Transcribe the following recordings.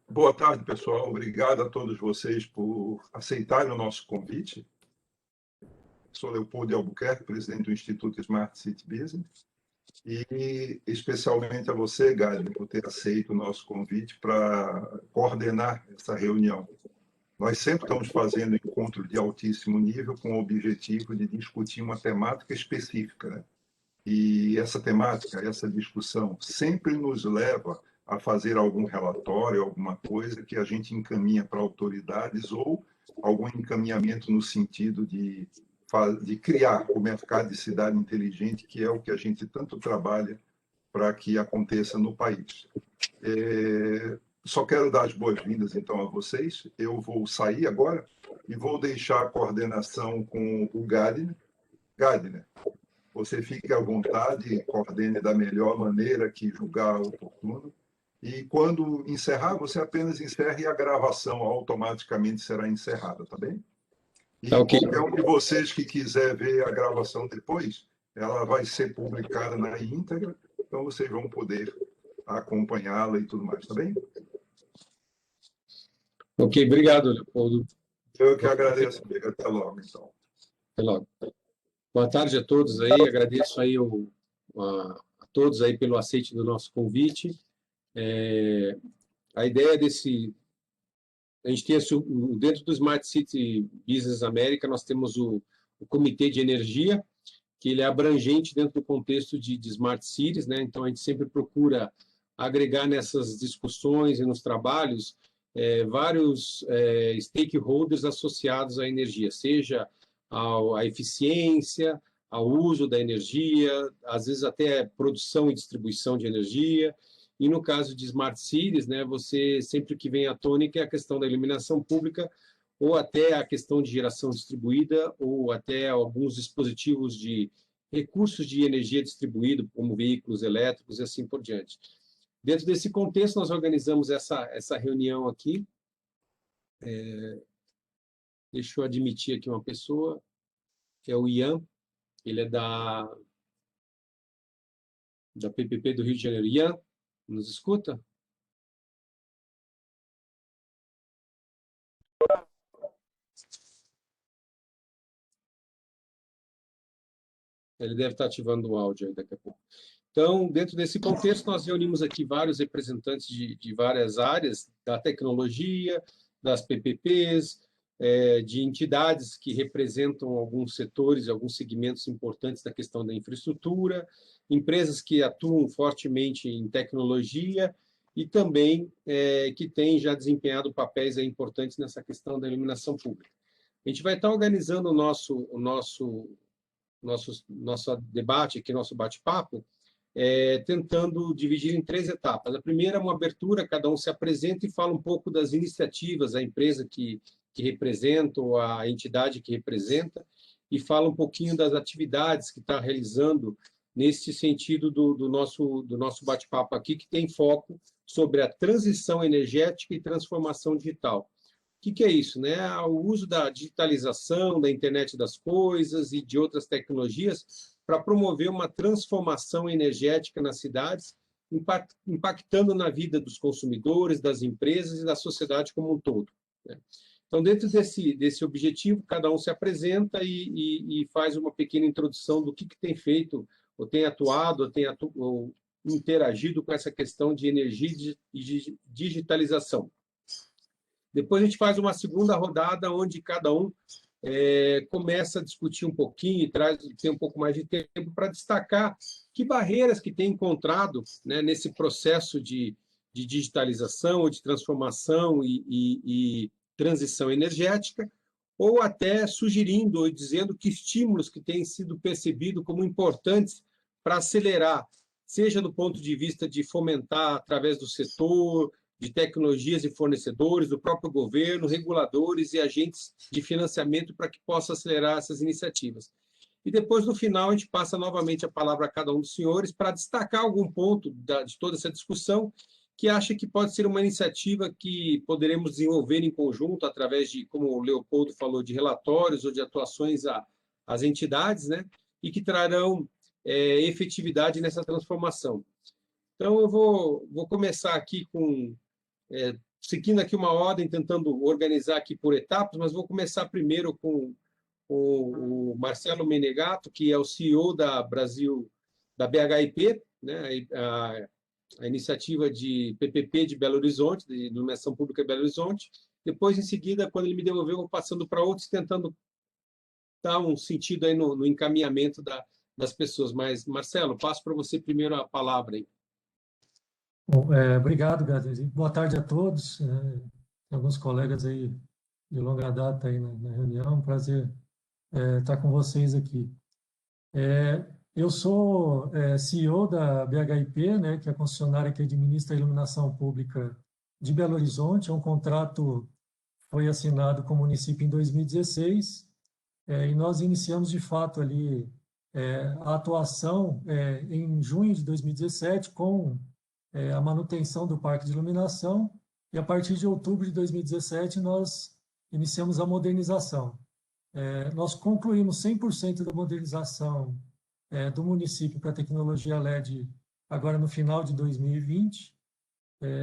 Boa tarde, pessoal. Obrigado a todos vocês por aceitarem o nosso convite. Sou Leopoldo de Albuquerque, presidente do Instituto Smart City Business, e especialmente a você, Gádine, por ter aceito o nosso convite para coordenar essa reunião. Nós sempre estamos fazendo encontros de altíssimo nível com o objetivo de discutir uma temática específica, né? E essa temática, essa discussão, sempre nos leva a fazer algum relatório, alguma coisa que a gente encaminha para autoridades ou algum encaminhamento no sentido de criar o mercado de cidade inteligente, que é o que a gente tanto trabalha para que aconteça no país. Só quero dar as boas-vindas, então, a vocês. Eu vou sair agora e vou deixar a coordenação com o Gádine. Gádine, você fique à vontade, coordene da melhor maneira que julgar oportuno. E quando encerrar, você apenas encerra e a gravação automaticamente será encerrada, tá bem? E okay. Qualquer um de vocês que quiser ver a gravação depois, ela vai ser publicada na íntegra, então vocês vão poder acompanhá-la e tudo mais, tá bem? Ok, obrigado, Leopoldo. Eu que agradeço, amigo. Até logo, então. Até logo. Boa tarde a todos aí, agradeço aí a todos aí pelo aceite do nosso convite. A ideia desse... A gente tem, dentro do Smart City Business América, nós temos o Comitê de Energia, que ele é abrangente dentro do contexto de Smart Cities, né? Então, a gente sempre procura agregar nessas discussões e nos trabalhos vários stakeholders associados à energia, seja à eficiência, ao uso da energia, às vezes até produção e distribuição de energia. E no caso de Smart Cities, né, você sempre que vem à tônica é a questão da iluminação pública, ou até a questão de geração distribuída, ou até alguns dispositivos de recursos de energia distribuído, como veículos elétricos e assim por diante. Dentro desse contexto, nós organizamos essa reunião aqui. Deixa eu admitir aqui uma pessoa, que é o Ian, ele é da PPP do Rio de Janeiro. Ian, nos escuta? Ele deve estar ativando o áudio aí daqui a pouco. Então, dentro desse contexto, nós reunimos aqui vários representantes de várias áreas, da tecnologia, das PPPs, de entidades que representam alguns setores, alguns segmentos importantes da questão da infraestrutura, empresas que atuam fortemente em tecnologia e também que têm já desempenhado papéis importantes nessa questão da iluminação pública. A gente vai estar organizando o nosso debate aqui, nosso bate-papo, tentando dividir em 3 etapas. A primeira é uma abertura, cada um se apresenta e fala um pouco das iniciativas, a empresa que representa, ou a entidade que representa, e fala um pouquinho das atividades que está realizando nesse sentido do nosso bate-papo aqui, que tem foco sobre a transição energética e transformação digital. O que é isso, né? O uso da digitalização, da internet das coisas e de outras tecnologias para promover uma transformação energética nas cidades, impactando na vida dos consumidores, das empresas e da sociedade como um todo, né? Então, dentro desse objetivo, cada um se apresenta e faz uma pequena introdução do que tem feito, ou tem atuado, ou interagido com essa questão de energia e digitalização. Depois a gente faz uma segunda rodada, onde cada um começa a discutir um pouquinho e tem um pouco mais de tempo para destacar que barreiras que tem encontrado, né, nesse processo de digitalização, ou de transformação e transição energética, ou até sugerindo ou dizendo que estímulos que têm sido percebidos como importantes para acelerar, seja do ponto de vista de fomentar através do setor, de tecnologias e fornecedores, do próprio governo, reguladores e agentes de financiamento para que possa acelerar essas iniciativas. E depois, no final, a gente passa novamente a palavra a cada um dos senhores para destacar algum ponto de toda essa discussão que acha que pode ser uma iniciativa que poderemos desenvolver em conjunto através de, como o Leopoldo falou, de relatórios ou de atuações às entidades, né? E que trarão efetividade nessa transformação. Então, eu vou começar aqui com seguindo aqui uma ordem, tentando organizar aqui por etapas, mas vou começar primeiro com o Marcelo Menegato, que é o CEO da BHIP, né, a iniciativa de PPP de Belo Horizonte, de iluminação pública de Belo Horizonte. Depois, em seguida, quando ele me devolveu, eu vou passando para outros, tentando dar um sentido aí no encaminhamento das pessoas. Mas, Marcelo, passo para você primeiro a palavra aí. Bom, obrigado, Gabriel. Boa tarde a todos. Tem alguns colegas aí de longa data aí na reunião. Prazer estar com vocês aqui. Eu sou CEO da BHIP, né, que é a concessionária que administra a iluminação pública de Belo Horizonte. É um contrato que foi assinado com o município em 2016 e nós iniciamos, de fato, ali a atuação em junho de 2017 com a manutenção do parque de iluminação, e a partir de outubro de 2017 nós iniciamos a modernização. Nós concluímos 100% da modernização do município para a tecnologia LED agora no final de 2020.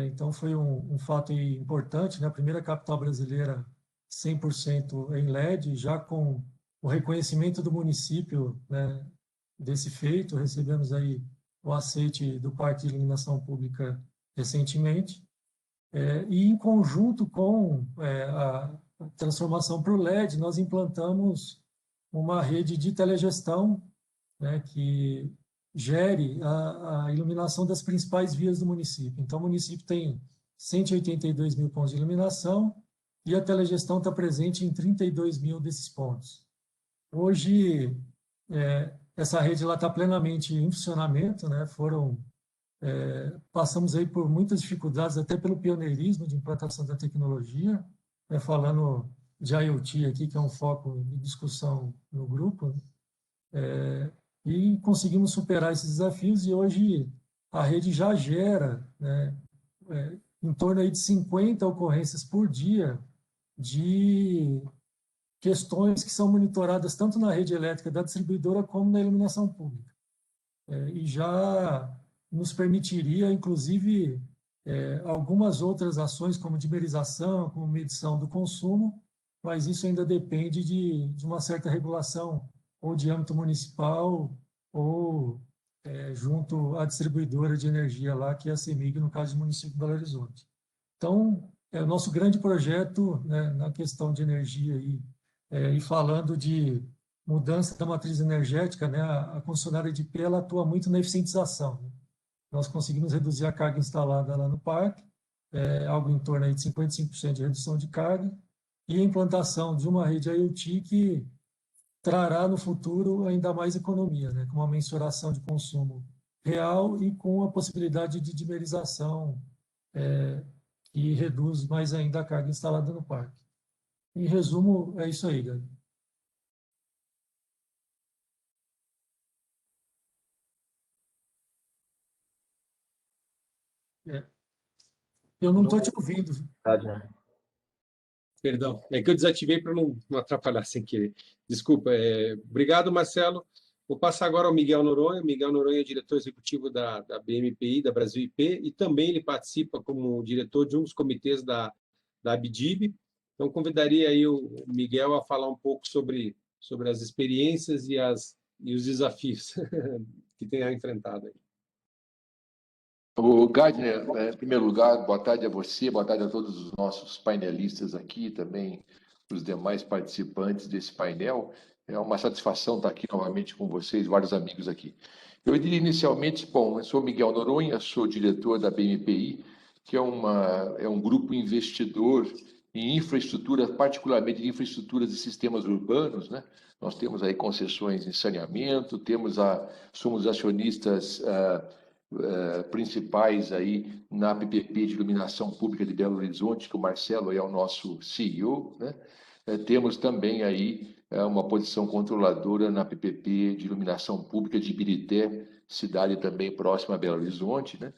Então foi um fato importante, né? A primeira capital brasileira 100% em LED, já com o reconhecimento do município, né, desse feito. Recebemos aí o aceite do Parque de Iluminação Pública recentemente, e em conjunto com a transformação para o LED, nós implantamos uma rede de telegestão, né, que gere a iluminação das principais vias do município. Então, o município tem 182 mil pontos de iluminação e a telegestão está presente em 32 mil desses pontos. Hoje, essa rede está plenamente em funcionamento, né? Passamos aí por muitas dificuldades, até pelo pioneirismo de implantação da tecnologia, né? Falando de IoT aqui, que é um foco de discussão no grupo, né? E conseguimos superar esses desafios, e hoje a rede já gera, né, em torno aí de 50 ocorrências por dia de questões que são monitoradas tanto na rede elétrica da distribuidora como na iluminação pública. E já nos permitiria, inclusive, algumas outras ações, como dimerização, como medição do consumo, mas isso ainda depende de uma certa regulação, ou de âmbito municipal, ou junto à distribuidora de energia lá, que é a CEMIG, no caso do município de Belo Horizonte. Então, o nosso grande projeto, né, na questão de energia e falando de mudança da matriz energética, né, a concessionária de IP ela atua muito na eficientização, né? Nós conseguimos reduzir a carga instalada lá no parque, algo em torno aí de 55% de redução de carga, e a implantação de uma rede IoT que trará no futuro ainda mais economia, né, com uma mensuração de consumo real e com a possibilidade de dimerização que reduz mais ainda a carga instalada no parque. Em resumo, é isso aí, galera. Eu não estou te ouvindo. Perdão, é que eu desativei para não atrapalhar sem querer. Desculpa. Obrigado, Marcelo. Vou passar agora ao Miguel Noronha. Miguel Noronha é diretor executivo da BMPI, da Brasil IP, e também ele participa como diretor de um dos comitês da ABDIB. Então, convidaria aí o Miguel a falar um pouco sobre as experiências e os desafios que tem enfrentado aí. O Gardner, em primeiro lugar, boa tarde a você, boa tarde a todos os nossos painelistas aqui, também os demais participantes desse painel. É uma satisfação estar aqui novamente com vocês, vários amigos aqui. Eu diria inicialmente, bom, eu sou Miguel Noronha, sou diretor da BMPI, que é um grupo investidor em infraestrutura, particularmente em infraestruturas e sistemas urbanos, né? Nós temos aí concessões em saneamento, somos acionistas principais aí na PPP de iluminação pública de Belo Horizonte, que o Marcelo é o nosso CEO, né? Temos também aí uma posição controladora na PPP de iluminação pública de Ibirité, cidade também próxima a Belo Horizonte, né?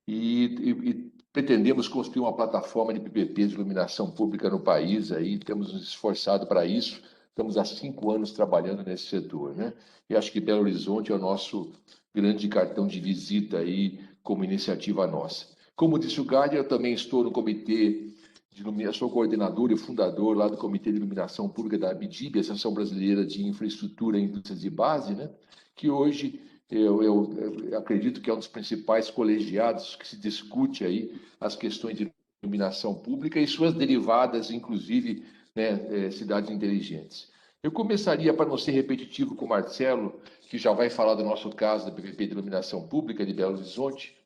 E pretendemos construir uma plataforma de PPP de iluminação pública no país, aí temos nos esforçado para isso. Estamos há 5 anos trabalhando nesse setor, né? E acho que Belo Horizonte é o nosso grande cartão de visita aí como iniciativa nossa. Como disse o Gardner, eu também estou no comitê de iluminação, sou coordenador e fundador lá do Comitê de Iluminação Pública da ABDIB, Associação Brasileira de Infraestrutura e Indústrias de Base, né? Que hoje eu acredito que é um dos principais colegiados que se discute aí as questões de iluminação pública e suas derivadas, inclusive, né, cidades inteligentes. Eu começaria, para não ser repetitivo com o Marcelo, que já vai falar do nosso caso da PPP de Iluminação Pública de Belo Horizonte,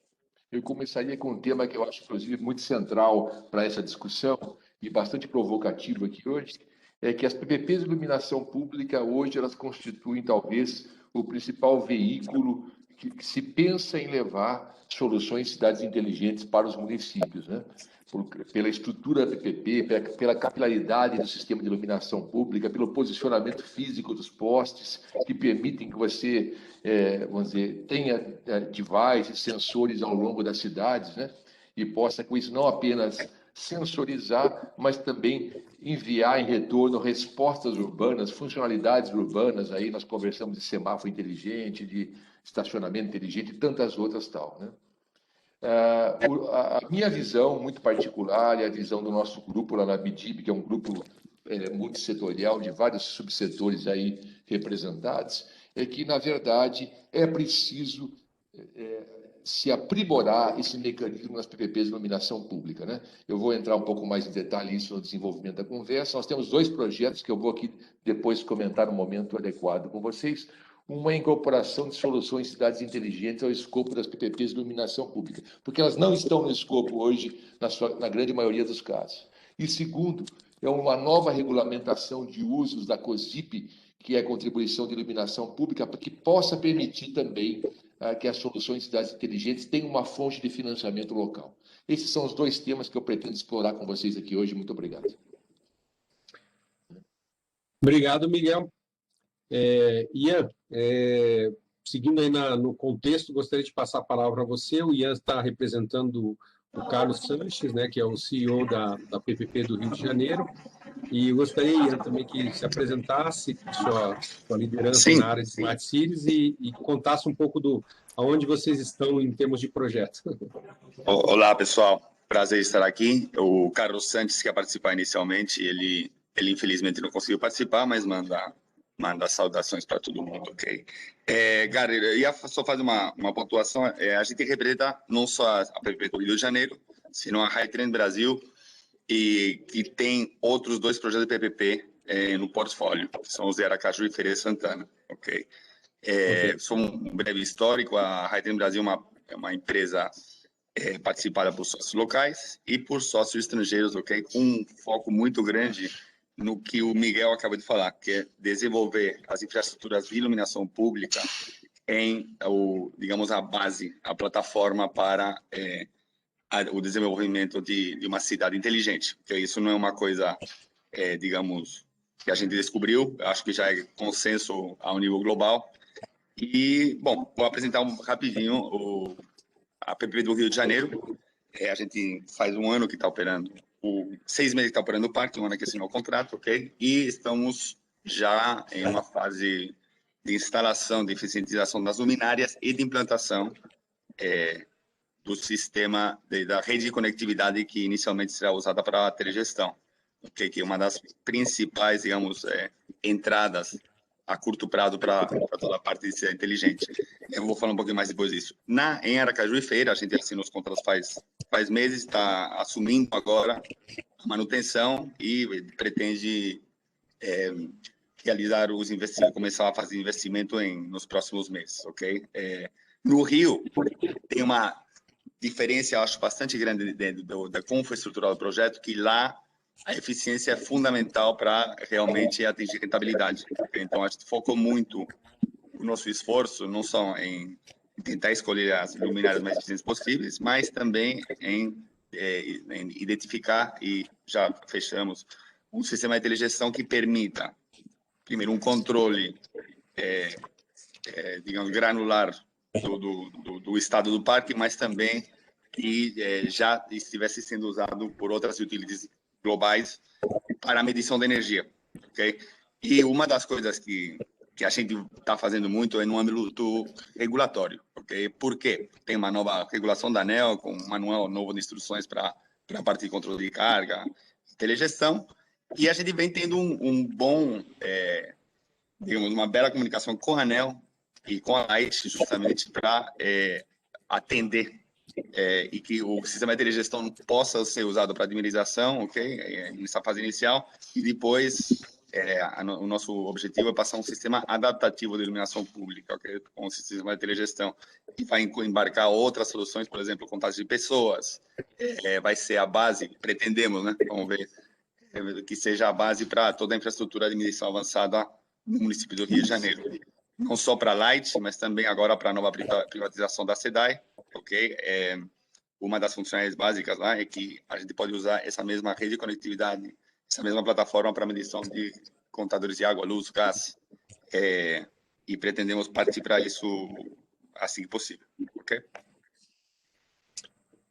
eu começaria com um tema que eu acho, inclusive, muito central para essa discussão e bastante provocativo aqui hoje, é que as PPPs de iluminação pública, hoje, elas constituem, talvez, o principal veículo que se pensa em levar soluções de cidades inteligentes para os municípios, né? Pela estrutura da PPP, pela capilaridade do sistema de iluminação pública, pelo posicionamento físico dos postes, que permitem que você, vamos dizer, tenha devices, sensores ao longo das cidades, né? E possa, com isso, não apenas sensorizar, mas também enviar em retorno respostas urbanas, funcionalidades urbanas. Aí nós conversamos de semáforo inteligente, de estacionamento inteligente e tantas outras tal, né? A minha visão muito particular e a visão do nosso grupo lá na ABDIB, que é um grupo multissetorial de vários subsetores aí representados, é que, na verdade, é preciso se aprimorar esse mecanismo nas PPPs de iluminação pública, né? Eu vou entrar um pouco mais em detalhe isso no desenvolvimento da conversa. Nós temos 2 projetos que eu vou aqui depois comentar no momento adequado com vocês. Uma incorporação de soluções de cidades inteligentes ao escopo das PPPs de iluminação pública, porque elas não estão no escopo hoje, na grande maioria dos casos. E segundo, é uma nova regulamentação de usos da COSIP, que é a contribuição de iluminação pública, para que possa permitir também que as soluções de cidades inteligentes tenham uma fonte de financiamento local. Esses são os 2 temas que eu pretendo explorar com vocês aqui hoje. Muito obrigado. Obrigado, Miguel. Ian, seguindo aí no contexto, gostaria de passar a palavra a você. O Ian está representando o Carlos Sanches, né, que é o CEO da PPP do Rio de Janeiro, e gostaria, Ian, também que se apresentasse sua liderança na área de Smart Cities e contasse um pouco aonde vocês estão em termos de projeto. Olá, pessoal. Prazer estar aqui. O Carlos Sanches, que ia participar inicialmente, ele infelizmente não conseguiu participar, mas manda saudações para todo mundo, ok? Cara, eu ia só fazer uma pontuação. A gente representa não só a PPP do Rio de Janeiro, sino a Hightrend Brasil, e que tem outros 2 projetos de PPP no portfólio, que são os de Aracaju e Feira de Santana, ok? Só um breve histórico. A Hightrend Brasil é uma empresa participada por sócios locais e por sócios estrangeiros, ok? Com um foco muito grande no que o Miguel acabou de falar, que é desenvolver as infraestruturas de iluminação pública em, digamos, a base, a plataforma para o desenvolvimento de uma cidade inteligente. Porque isso não é uma coisa, digamos, que a gente descobriu, acho que já é consenso ao nível global. E, bom, vou apresentar rapidinho a PPP do Rio de Janeiro. A gente faz 1 ano que está operando, 6 meses que está operando o parque, 1 ano que assinou o contrato, ok? E estamos já em uma fase de instalação, de eficientização das luminárias e de implantação do sistema da rede de conectividade que inicialmente será usada para a telegestão, ok? Que é uma das principais, digamos, entradas a curto prazo para toda a parte de cidade inteligente. Eu vou falar um pouquinho mais depois disso. Em Aracaju e Feira, a gente assinou os contratos faz meses, está assumindo agora a manutenção e pretende realizar os investimentos, começar a fazer investimento nos próximos meses, ok? No Rio, tem uma diferença, eu acho, bastante grande da como foi estruturado o projeto, que lá a eficiência é fundamental para realmente atingir rentabilidade. Então, a gente focou muito o nosso esforço, não só em tentar escolher as luminárias mais eficientes possíveis, mas também em identificar, e já fechamos, um sistema de telegestão que permita, primeiro, um controle, digamos, granular do estado do parque, mas também que já estivesse sendo usado por outras utilities globais para a medição da energia, ok? E uma das coisas que que a gente está fazendo muito é no âmbito regulatório, ok? Por quê? Tem uma nova regulação da ANEEL, com um manual novo de instruções para a parte de controle de carga, telegestão, e a gente vem tendo um bom, digamos, uma bela comunicação com a ANEEL e com a Light, justamente para atender e que o sistema de telegestão possa ser usado para administração, ok? Nessa fase inicial, e depois o nosso objetivo é passar um sistema adaptativo de iluminação pública, ok? Com o sistema de telegestão, que vai embarcar outras soluções, por exemplo, contato de pessoas, vai ser a base, pretendemos, né? Vamos ver, que seja a base para toda a infraestrutura de medição avançada no município do Rio de Janeiro. Não só para a Light, mas também agora para a nova privatização da SEDAI, ok? Uma das funções básicas lá é que a gente pode usar essa mesma rede de conectividade, essa mesma plataforma para medição de contadores de água, luz, gás, e pretendemos partir para isso assim que possível, ok?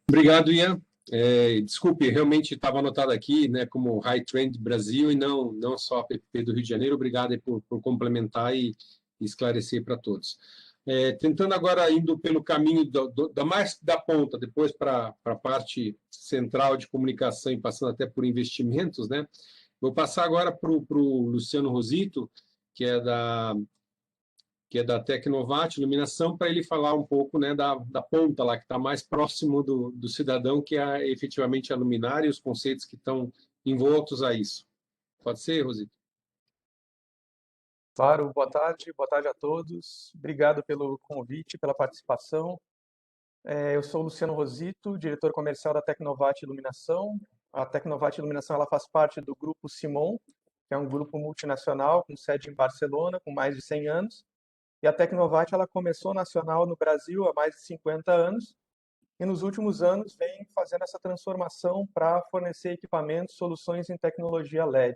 Obrigado, Ian. Desculpe, realmente estava anotado aqui, né, como High Trend Brasil e não só a PPP do Rio de Janeiro. Obrigado aí por complementar e esclarecer para todos. Tentando agora, indo pelo caminho mais da ponta, depois para a parte central de comunicação e passando até por investimentos, né? Vou passar agora para o Luciano Rosito, que é da Tecnovat Iluminação, para ele falar um pouco, né, da ponta lá, que está mais próximo do cidadão, que é efetivamente a luminária e os conceitos que estão envoltos a isso. Pode ser, Rosito? Claro, boa tarde a todos. Obrigado pelo convite, pela participação. Eu sou o Luciano Rosito, diretor comercial da Tecnovat Iluminação. A Tecnovat Iluminação ela faz parte do Grupo Simon, que é um grupo multinacional com sede em Barcelona, com mais de 100 anos. E a Tecnovat ela começou nacional no Brasil há mais de 50 anos e nos últimos anos vem fazendo essa transformação para fornecer equipamentos, soluções em tecnologia LED.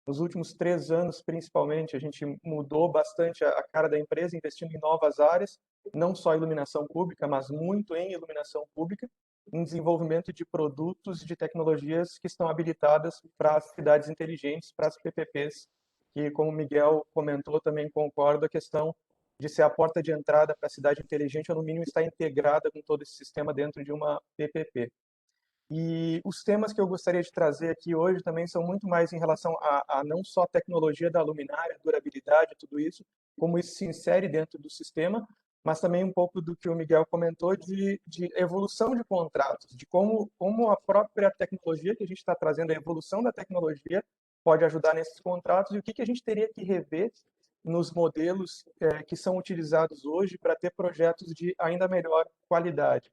Nos últimos 3 anos, principalmente, a gente mudou bastante a cara da empresa, investindo em novas áreas, não só iluminação pública, mas muito em iluminação pública, em desenvolvimento de produtos e de tecnologias que estão habilitadas para as cidades inteligentes, para as PPPs, que, como o Miguel comentou, também concordo, a questão de ser a porta de entrada para a cidade inteligente, ou no mínimo estar integrada com todo esse sistema dentro de uma PPP. E os temas que eu gostaria de trazer aqui hoje também são muito mais em relação a não só a tecnologia da luminária, durabilidade, tudo isso, como isso se insere dentro do sistema, mas também um pouco do que o Miguel comentou de evolução de contratos, de como a própria tecnologia que a gente está trazendo, a evolução da tecnologia pode ajudar nesses contratos e o que a gente teria que rever nos modelos que são utilizados hoje para ter projetos de ainda melhor qualidade.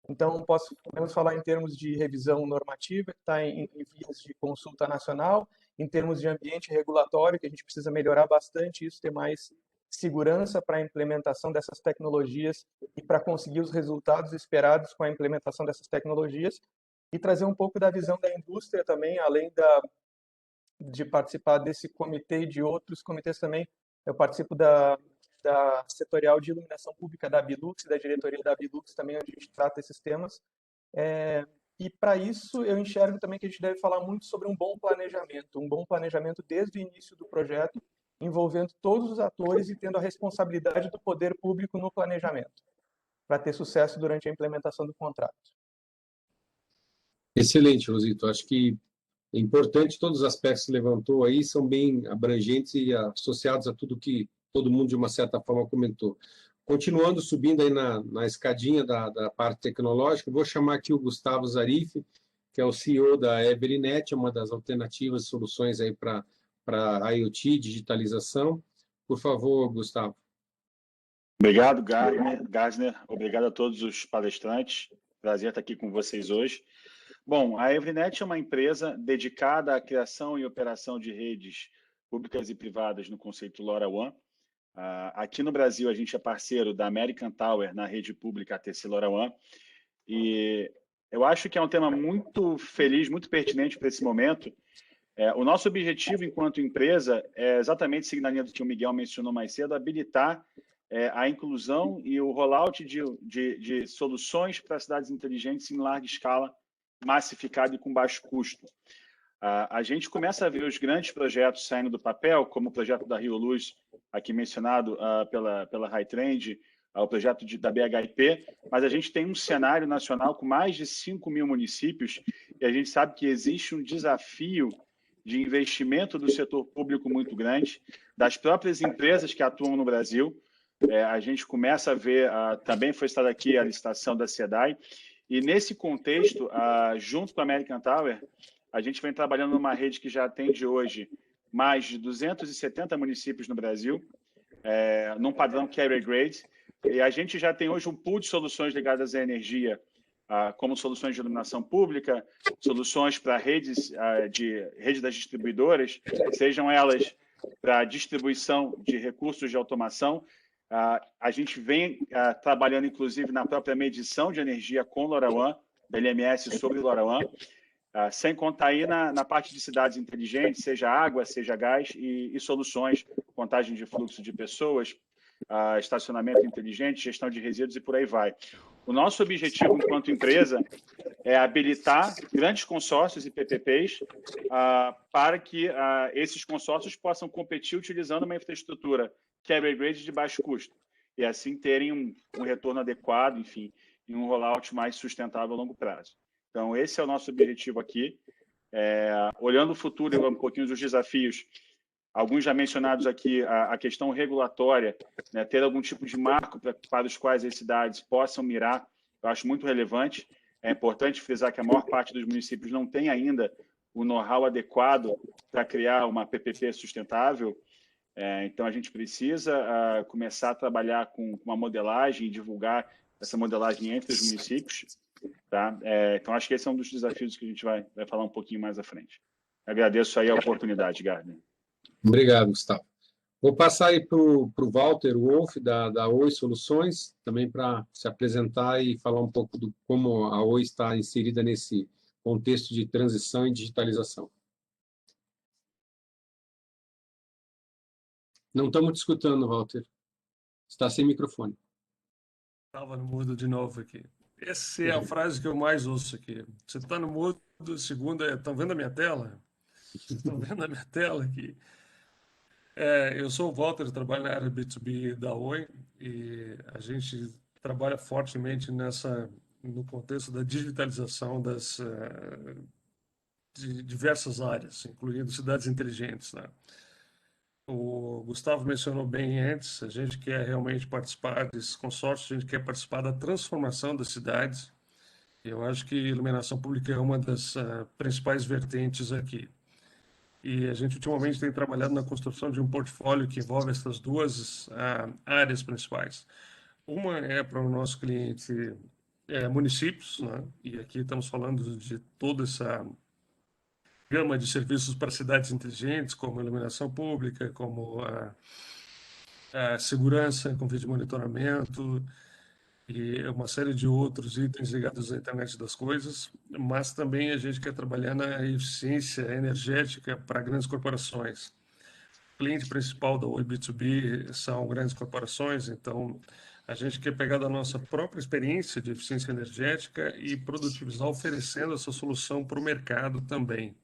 Então, podemos falar em termos de revisão normativa, que está em vias de consulta nacional, em termos de ambiente regulatório, que a gente precisa melhorar bastante isso, ter mais segurança para a implementação dessas tecnologias e para conseguir os resultados esperados com a implementação dessas tecnologias, e trazer um pouco da visão da indústria também, além de participar desse comitê e de outros comitês também. Eu participo da setorial de iluminação pública da Bilux, da diretoria da Bilux também, onde a gente trata esses temas. E para isso eu enxergo também que a gente deve falar muito sobre um bom planejamento desde o início do projeto, envolvendo todos os atores e tendo a responsabilidade do poder público no planejamento, para ter sucesso durante a implementação do contrato. Excelente, Rosito. Acho que é importante, todos os aspectos que levantou aí são bem abrangentes e associados a tudo que todo mundo, de uma certa forma, comentou. Continuando, subindo aí na escadinha da parte tecnológica, vou chamar aqui o Gustavo Zarif, que é o CEO da Everynet, uma das alternativas e soluções aí para IoT, digitalização. Por favor, Gustavo. Obrigado, Gassner. Obrigado a todos os palestrantes. Prazer estar aqui com vocês hoje. Bom, a Everynet é uma empresa dedicada à criação e operação de redes públicas e privadas no conceito LoRaWAN. Aqui no Brasil, a gente é parceiro da American Tower na rede pública ATC LoRaWAN. E eu acho que é um tema muito feliz, muito pertinente para esse momento. O nosso objetivo enquanto empresa é exatamente seguir na linha do que o Miguel mencionou mais cedo, habilitar a inclusão e o rollout de soluções para cidades inteligentes em larga escala, massificado e com baixo custo. A gente começa a ver os grandes projetos saindo do papel, como o projeto da Rio Luz, aqui mencionado pela Hightrend, o projeto da BHIP, mas a gente tem um cenário nacional com mais de 5.000 municípios e a gente sabe que existe um desafio de investimento do setor público muito grande, das próprias empresas que atuam no Brasil. A gente começa a ver, também foi citada aqui a licitação da SEDAI, e nesse contexto, junto com a American Tower, a gente vem trabalhando numa rede que já atende hoje mais de 270 municípios no Brasil, num padrão carrier grade, e a gente já tem hoje um pool de soluções ligadas à energia, como soluções de iluminação pública, soluções para rede das distribuidoras, sejam elas para distribuição de recursos de automação. A gente vem trabalhando, inclusive, na própria medição de energia com LoRaWAN, da LMS sobre LoRaWAN, sem contar aí na parte de cidades inteligentes, seja água, seja gás, e soluções, contagem de fluxo de pessoas, estacionamento inteligente, gestão de resíduos e por aí vai. O nosso objetivo, enquanto empresa, é habilitar grandes consórcios e PPPs para que esses consórcios possam competir utilizando uma infraestrutura carrier grade de baixo custo e assim terem um retorno adequado, enfim, e um rollout mais sustentável a longo prazo. Então, esse é o nosso objetivo aqui. Olhando o futuro e um pouquinho dos desafios, alguns já mencionados aqui, a questão regulatória, né, ter algum tipo de marco para os quais as cidades possam mirar, eu acho muito relevante. É importante frisar que a maior parte dos municípios não tem ainda o know-how adequado para criar uma PPP sustentável. Então, a gente precisa começar a trabalhar com uma modelagem e divulgar essa modelagem entre os municípios. Tá? Então, acho que esse é um dos desafios que a gente vai falar um pouquinho mais à frente. Agradeço aí a oportunidade, Gardner. Obrigado, Gustavo. Vou passar aí para o Walter Wolff, da Oi Soluções, também para se apresentar e falar um pouco de como a Oi está inserida nesse contexto de transição e digitalização. Não estamos te escutando, Walter. Está sem microfone. Estava no mudo de novo aqui. Essa é a frase que eu mais ouço aqui. Você está no mudo, segunda, estão vendo a minha tela? Estão vendo a minha tela aqui? Eu sou o Walter, trabalho na área B2B da Oi e a gente trabalha fortemente no contexto da digitalização de diversas áreas, incluindo cidades inteligentes, né? O Gustavo mencionou bem antes, a gente quer realmente participar desses consórcios, a gente quer participar da transformação das cidades. Eu acho que iluminação pública é uma das principais vertentes aqui. E a gente ultimamente tem trabalhado na construção de um portfólio que envolve essas duas áreas principais. Uma é para o nosso cliente municípios, né? E aqui estamos falando de toda essa gama de serviços para cidades inteligentes, como iluminação pública, como a segurança com vídeo monitoramento e uma série de outros itens ligados à internet das coisas, mas também a gente quer trabalhar na eficiência energética para grandes corporações. O cliente principal da Oi B2B são grandes corporações, então a gente quer pegar da nossa própria experiência de eficiência energética e produtivizar oferecendo essa solução para o mercado também.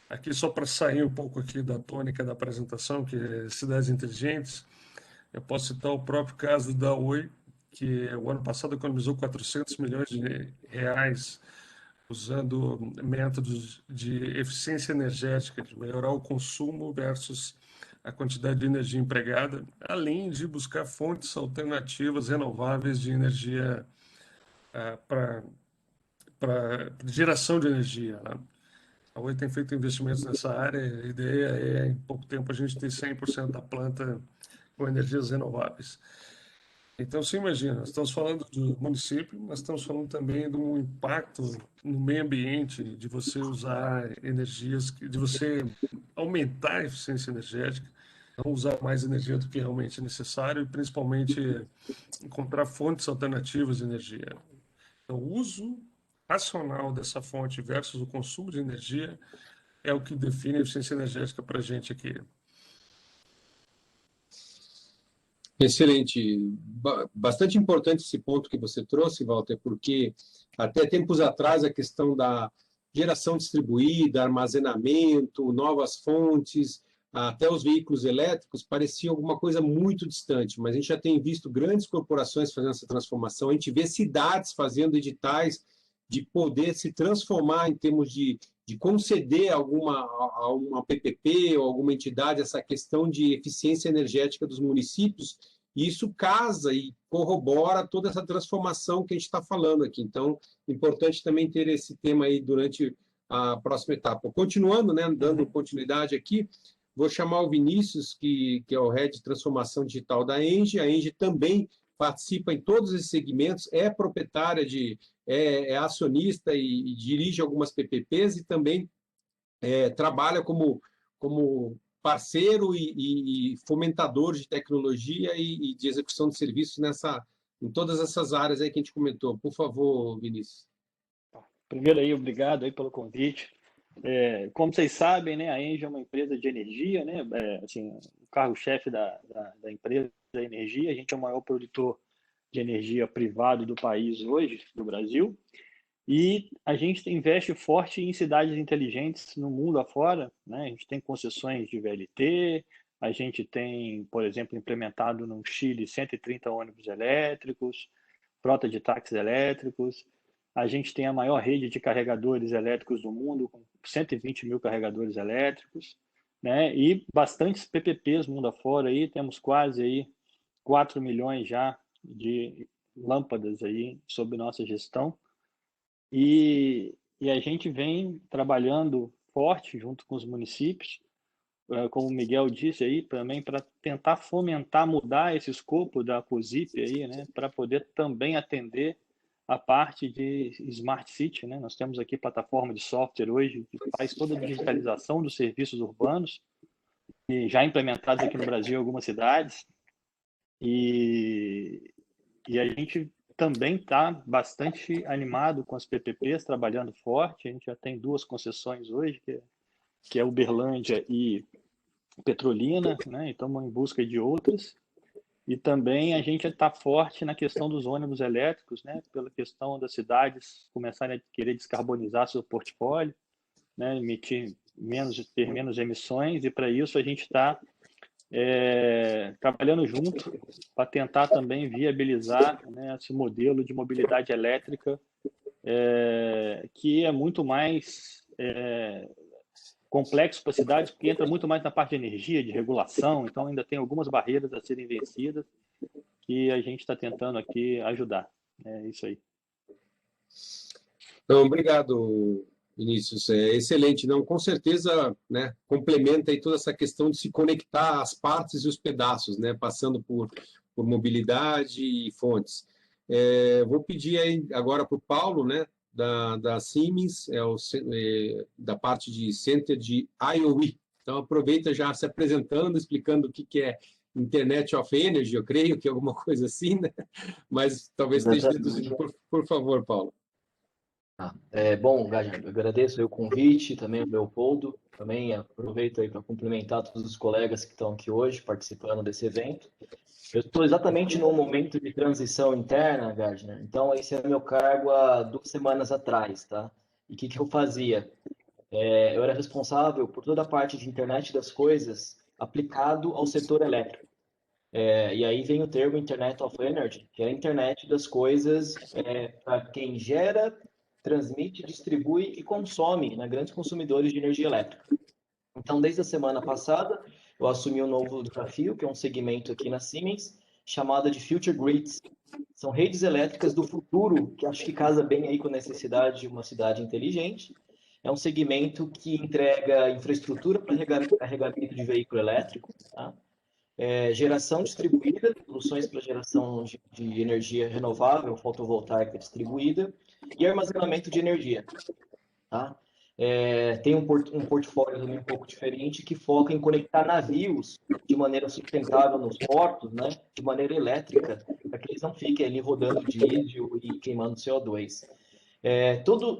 Aqui, só para sair um pouco aqui da tônica da apresentação, que é cidades inteligentes, eu posso citar o próprio caso da Oi, que o ano passado economizou 400 milhões de reais usando métodos de eficiência energética, de melhorar o consumo versus a quantidade de energia empregada, além de buscar fontes alternativas renováveis de energia para geração de energia, né? A Oi tem feito investimentos nessa área, a ideia é, em pouco tempo, a gente ter 100% da planta com energias renováveis. Então, você imagina, nós estamos falando do município, mas estamos falando também do impacto no meio ambiente, de você usar energias, de você aumentar a eficiência energética, não usar mais energia do que realmente é necessário e, principalmente, encontrar fontes alternativas de energia. Então, o uso racional dessa fonte versus o consumo de energia é o que define a eficiência energética para a gente aqui. Excelente. Bastante importante esse ponto que você trouxe, Walter, porque até tempos atrás a questão da geração distribuída, armazenamento, novas fontes, até os veículos elétricos, parecia alguma coisa muito distante, mas a gente já tem visto grandes corporações fazendo essa transformação, a gente vê cidades fazendo editais de poder se transformar em termos de conceder a uma PPP ou alguma entidade essa questão de eficiência energética dos municípios, e isso casa e corrobora toda essa transformação que a gente está falando aqui. Então, importante também ter esse tema aí durante a próxima etapa. Continuando, né, dando continuidade aqui, vou chamar o Vinícius, que é o Head de Transformação Digital da Engie. A Engie também participa em todos esses segmentos, é proprietária é acionista e dirige algumas PPPs e também trabalha como parceiro e fomentador de tecnologia e de execução de serviços em todas essas áreas aí que a gente comentou. Por favor, Vinícius. Primeiro aí, obrigado aí pelo convite. Como vocês sabem, né, a Engie é uma empresa de energia, né, assim, o carro-chefe da empresa é energia. A gente é o maior produtor de energia privado do país hoje, do Brasil, e a gente investe forte em cidades inteligentes no mundo afora, né? A gente tem concessões de VLT, a gente tem, por exemplo, implementado no Chile 130 ônibus elétricos, frota de táxis elétricos. A gente tem a maior rede de carregadores elétricos do mundo, com 120 mil carregadores elétricos, né? E bastantes PPPs mundo afora aí, temos quase aí 4 milhões já de lâmpadas aí sob nossa gestão. E a gente vem trabalhando forte junto com os municípios, como o Miguel disse aí, também para tentar fomentar, mudar esse escopo da COSIP aí, né, para poder também atender a parte de Smart City, né? Nós temos aqui plataforma de software hoje que faz toda a digitalização dos serviços urbanos, e já implementados aqui no Brasil em algumas cidades, e a gente também está bastante animado com as PPPs, trabalhando forte. A gente já tem 2 concessões hoje, que é Uberlândia e Petrolina, né? E estamos em busca de outras. E também a gente está forte na questão dos ônibus elétricos, né? Pela questão das cidades começarem a querer descarbonizar seu portfólio, né? Ter menos emissões, e para isso a gente está trabalhando junto para tentar também viabilizar, né, esse modelo de mobilidade elétrica, que é muito mais complexo para a cidade, porque entra muito mais na parte de energia, de regulação, então ainda tem algumas barreiras a serem vencidas que a gente está tentando aqui ajudar. É isso aí. Então, obrigado, Vinícius, excelente, não, com certeza, né, complementa aí toda essa questão de se conectar as partes e os pedaços, né, passando por mobilidade e fontes. Vou pedir aí agora para o Paulo, né, da Siemens, da parte de Center de IoE. Então, aproveita já se apresentando, explicando o que é Internet of Energy, eu creio que é alguma coisa assim, né, mas talvez esteja deduzido. Por favor, Paulo. Bom, Gardner, eu agradeço o convite, também o Leopoldo, também aproveito aí para cumprimentar todos os colegas que estão aqui hoje participando desse evento. Eu estou exatamente num momento de transição interna, Gardner, então esse é meu cargo há 2 semanas atrás, tá? E o que eu fazia? Eu era responsável por toda a parte de internet das coisas aplicado ao setor elétrico. E aí vem o termo Internet of Energy, que é a internet das coisas para quem gera, transmite, distribui e consome, né, grandes consumidores de energia elétrica. Então, desde a semana passada, eu assumi um novo desafio, que é um segmento aqui na Siemens, chamado de Future Grids. São redes elétricas do futuro, que acho que casa bem aí com a necessidade de uma cidade inteligente. É um segmento que entrega infraestrutura para carregamento de veículo elétrico, tá? Geração distribuída, soluções para geração de energia renovável, fotovoltaica distribuída, e armazenamento de energia. Tá? Tem um portfólio também um pouco diferente, que foca em conectar navios de maneira sustentável nos portos, né, de maneira elétrica, para que eles não fiquem ali rodando diesel e queimando CO2.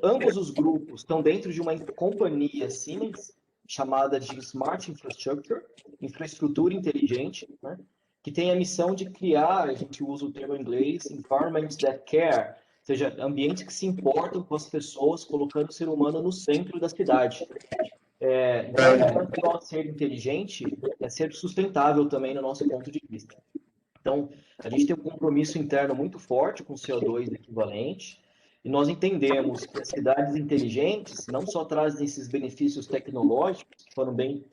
Ambos os grupos estão dentro de uma companhia Siemens, chamada de Smart Infrastructure, infraestrutura inteligente, né, que tem a missão de criar, a gente usa o termo em inglês, environments that care, seja, ambientes que se importam com as pessoas, colocando o ser humano no centro da cidade. Não é só ser inteligente, é ser sustentável também no nosso ponto de vista. Então, a gente tem um compromisso interno muito forte com o CO2 equivalente, e nós entendemos que as cidades inteligentes não só trazem esses benefícios tecnológicos, que foram bem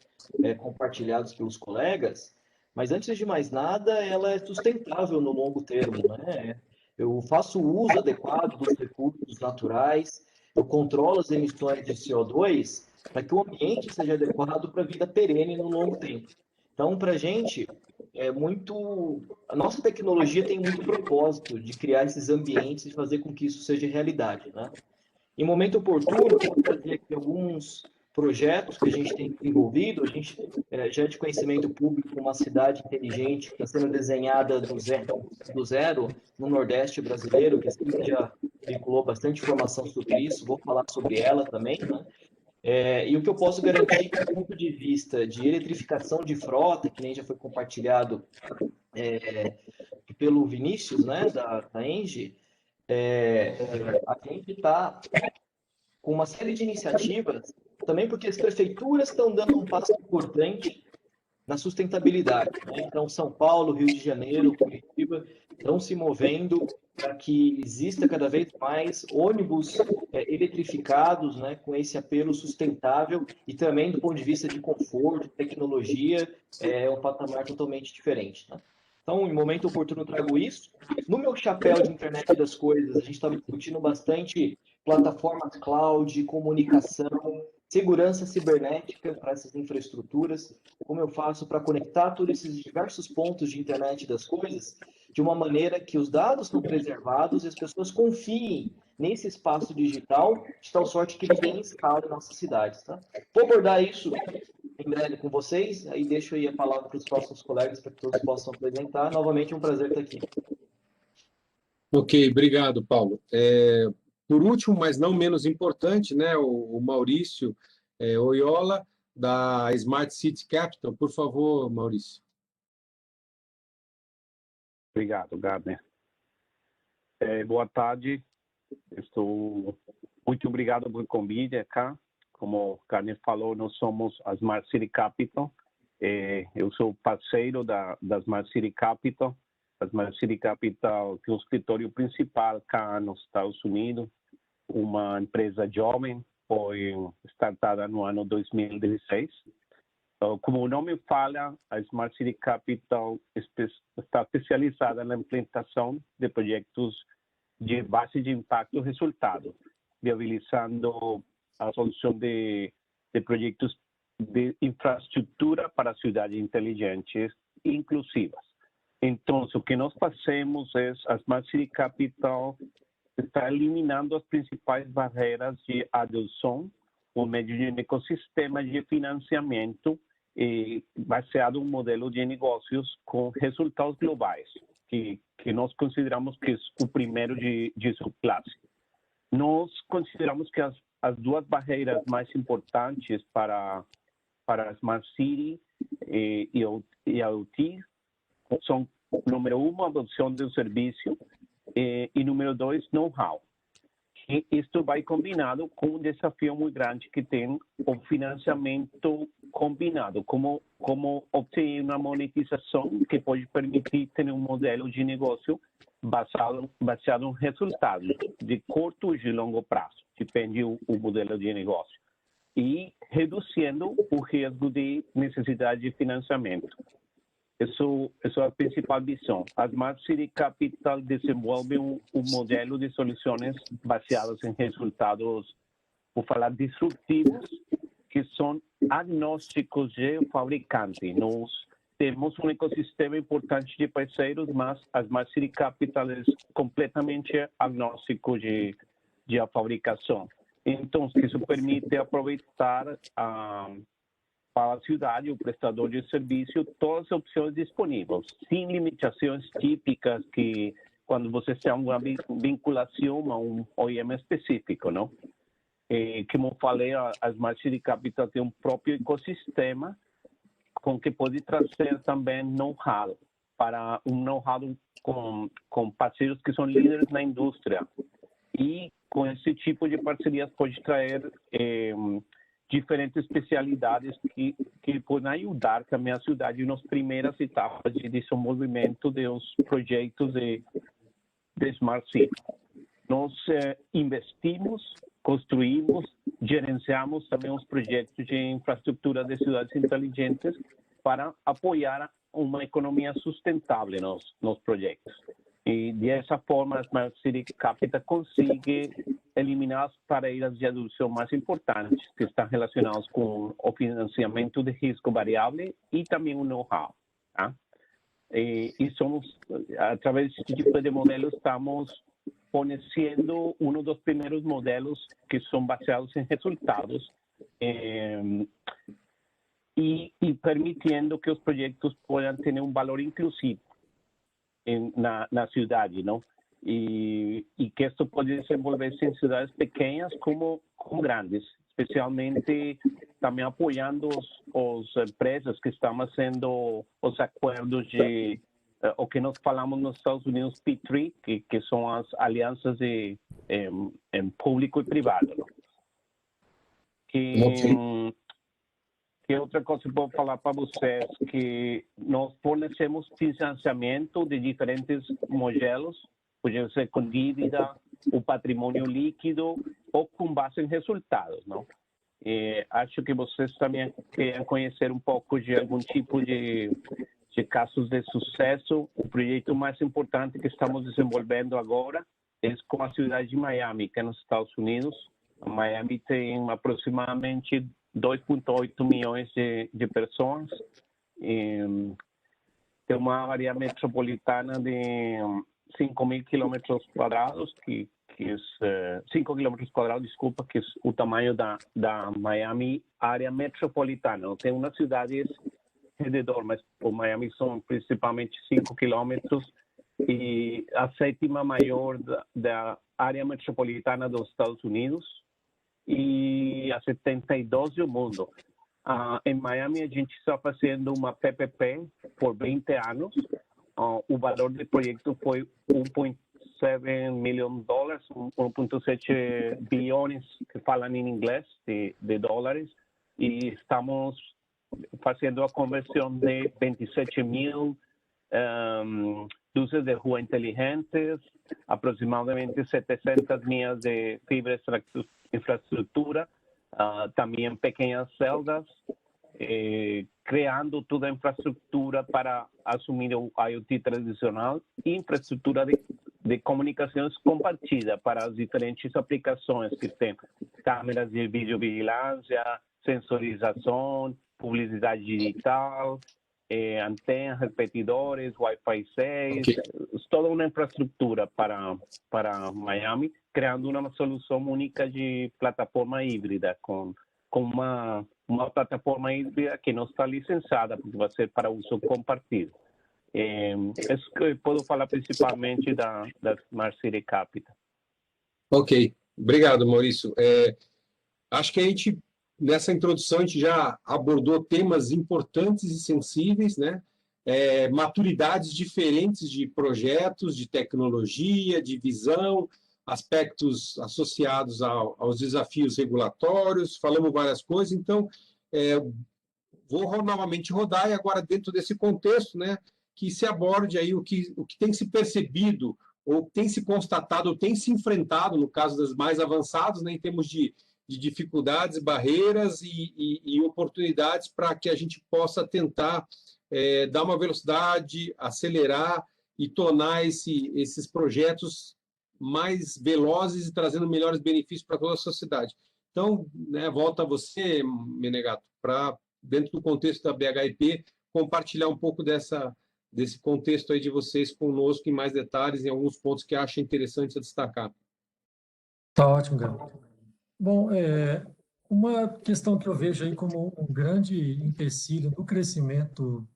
compartilhados pelos colegas, mas antes de mais nada, ela é sustentável no longo termo, né? Eu faço uso adequado dos recursos naturais, eu controlo as emissões de CO2 para que o ambiente seja adequado para a vida perene no longo tempo. Então, para a gente, a nossa tecnologia tem muito propósito de criar esses ambientes e fazer com que isso seja realidade, né? Em momento oportuno, eu vou trazer aqui alguns projetos que a gente tem desenvolvido. A gente já é de conhecimento público uma cidade inteligente que está sendo desenhada do zero no Nordeste brasileiro, que a já vinculou bastante informação sobre isso, vou falar sobre ela também, né? E o que eu posso garantir do ponto de vista de eletrificação de frota, que nem já foi compartilhado pelo Vinícius, né, da Engie, a gente está com uma série de iniciativas, também porque as prefeituras estão dando um passo importante na sustentabilidade, né? Então, São Paulo, Rio de Janeiro, Curitiba estão se movendo para que exista cada vez mais ônibus eletrificados, né, com esse apelo sustentável e também do ponto de vista de conforto, tecnologia, é um patamar totalmente diferente, né? Então, em momento oportuno, eu trago isso. No meu chapéu de internet das coisas, a gente estava discutindo bastante plataformas cloud, comunicação, segurança cibernética para essas infraestruturas, como eu faço para conectar todos esses diversos pontos de internet das coisas de uma maneira que os dados são preservados e as pessoas confiem nesse espaço digital, de tal sorte que ele tenha escala em nossas cidades, tá? Vou abordar isso em breve com vocês, aí deixo aí a palavra para os próximos colegas para que todos possam apresentar. Novamente, um prazer estar aqui. Ok, obrigado, Paulo. Por último, mas não menos importante, né, o Maurício Oyola, da Smart City Capital. Por favor, Maurício. Obrigado, Gardner. Boa tarde. Estou muito obrigado pelo convite cá. Como o Gardner falou, nós somos a Smart City Capital. Eu sou parceiro da Smart City Capital. A Smart City Capital tem um escritório principal cá nos Estados Unidos, uma empresa jovem, foi startada no ano 2016. Como o nome fala, a Smart City Capital está especializada na implementação de projetos de base de impacto e resultado, viabilizando a solução de projetos de infraestrutura para cidades inteligentes e inclusivas. Então, o que nós fazemos é, a Smart City Capital está eliminando as principais barreiras de adoção por meio de um ecossistema de financiamento baseado em um modelo de negócios com resultados globais, que nós consideramos que é o primeiro de sua classe. Nós consideramos que as duas barreiras mais importantes para a Smart City e IoT são, número um, a adoção do serviço e número dois, know-how. Isto vai combinado com um desafio muito grande que tem o financiamento combinado, como obter uma monetização que pode permitir ter um modelo de negócio baseado em resultados de curto e de longo prazo, depende do modelo de negócio, e reduzindo o risco de necessidade de financiamento. Isso é a principal visão. A Smart City Capital desenvolve um modelo de soluções baseadas em resultados, vou falar, disruptivos, que são agnósticos de fabricante. Nós temos um ecossistema importante de parceiros, mas a Smart City Capital é completamente agnóstico de fabricação. Então, isso permite aproveitar para a cidade, o prestador de serviço, todas as opções disponíveis, sem limitações típicas que quando você tem uma vinculação a um OEM específico, não? Como eu falei, a Smart City Capital tem um próprio ecossistema com que pode trazer também know-how, para um know-how com parceiros que são líderes na indústria. E com esse tipo de parcerias pode trazer diferentes especialidades que podem ajudar também a cidade nas primeiras etapas de desenvolvimento dos projetos de Smart City. Nós investimos, construímos, gerenciamos também os projetos de infraestrutura de cidades inteligentes para apoiar uma economia sustentável nos projetos. E dessa forma, a Smart City Capital consegue eliminar as barreiras de adoção mais importantes que estão relacionadas com o financiamento de risco variável e também o know-how. Tá? E somos, através desse tipo de modelo, estamos fornecendo um dos primeiros modelos que são baseados em resultados e permitindo que os projetos possam ter um valor inclusivo na cidade, não? E que isso pode desenvolver-se em cidades pequenas como grandes, especialmente também apoiando as empresas que estão fazendo os acordos de o que nós falamos nos Estados Unidos P3, que são as alianças em público e privado. Não? Que outra coisa que eu vou falar para vocês, que nós fornecemos financiamento de diferentes modelos, pode ser com dívida, o patrimônio líquido ou com base em resultados, não? Acho que vocês também querem conhecer um pouco de algum tipo de casos de sucesso. O projeto mais importante que estamos desenvolvendo agora é com a cidade de Miami, que é nos Estados Unidos. Miami tem aproximadamente 2,8 milhões de pessoas. Tem uma área metropolitana de 5.000 quilômetros quadrados, que é 5 quilômetros quadrados, desculpa, que é o tamanho da Miami área metropolitana. Não tem umas cidades ao redor, mas o Miami são principalmente 5 quilômetros e a sétima maior da área metropolitana dos Estados Unidos e a 72 do mundo. Em Miami, a gente está fazendo uma PPP por 20 anos. O valor do projeto foi $1.7 milhões, 1.7 bilhões, que falam em inglês, de dólares. E estamos fazendo a conversão de 27.000 luzes de rua inteligentes, aproximadamente 700 milhas de fibra infraestrutura, também pequenas celdas, criando toda a infraestrutura para assumir o IoT tradicional e infraestrutura de comunicações compartilhada para as diferentes aplicações que tem câmeras de videovigilância, sensorização, publicidade digital, antenas, repetidores, Wi-Fi 6, toda uma infraestrutura para Miami, criando uma solução única de plataforma híbrida, com uma plataforma híbrida que não está licenciada, porque vai ser para uso compartido. Isso que eu posso falar principalmente da Smart City Capital. Ok, obrigado, Maurício. Acho que nessa introdução, a gente já abordou temas importantes e sensíveis, né? Maturidades diferentes de projetos, de tecnologia, de visão, aspectos associados aos desafios regulatórios, falamos várias coisas, então vou novamente rodar e agora dentro desse contexto, né, que se aborde aí o que tem se percebido, ou tem se constatado, ou tem se enfrentado, no caso das mais avançadas, né, em termos de dificuldades, barreiras e oportunidades para que a gente possa tentar dar uma velocidade, acelerar e tornar esses projetos mais velozes e trazendo melhores benefícios para toda a sociedade. Então, né, volta a você, Menegato, para, dentro do contexto da BHIP, compartilhar um pouco desse contexto aí de vocês conosco em mais detalhes, em alguns pontos que acha interessante destacar. Tá ótimo, Gabriel. Bom, uma questão que eu vejo aí como um grande empecilho no crescimento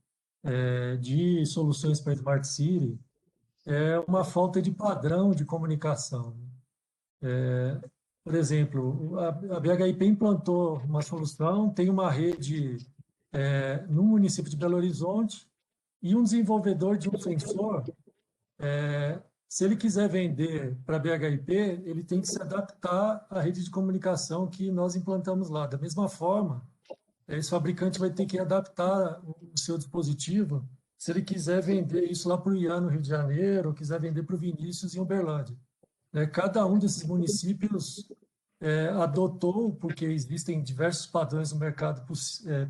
de soluções para Smart City é uma falta de padrão de comunicação. Por exemplo, a BHIP implantou uma solução, tem uma rede no município de Belo Horizonte e um desenvolvedor de um sensor se ele quiser vender para a BHIP, ele tem que se adaptar à rede de comunicação que nós implantamos lá. Da mesma forma, esse fabricante vai ter que adaptar o seu dispositivo se ele quiser vender isso lá para o Ian, no Rio de Janeiro, ou quiser vender para o Vinícius, em Uberlândia. Cada um desses municípios adotou, porque existem diversos padrões no mercado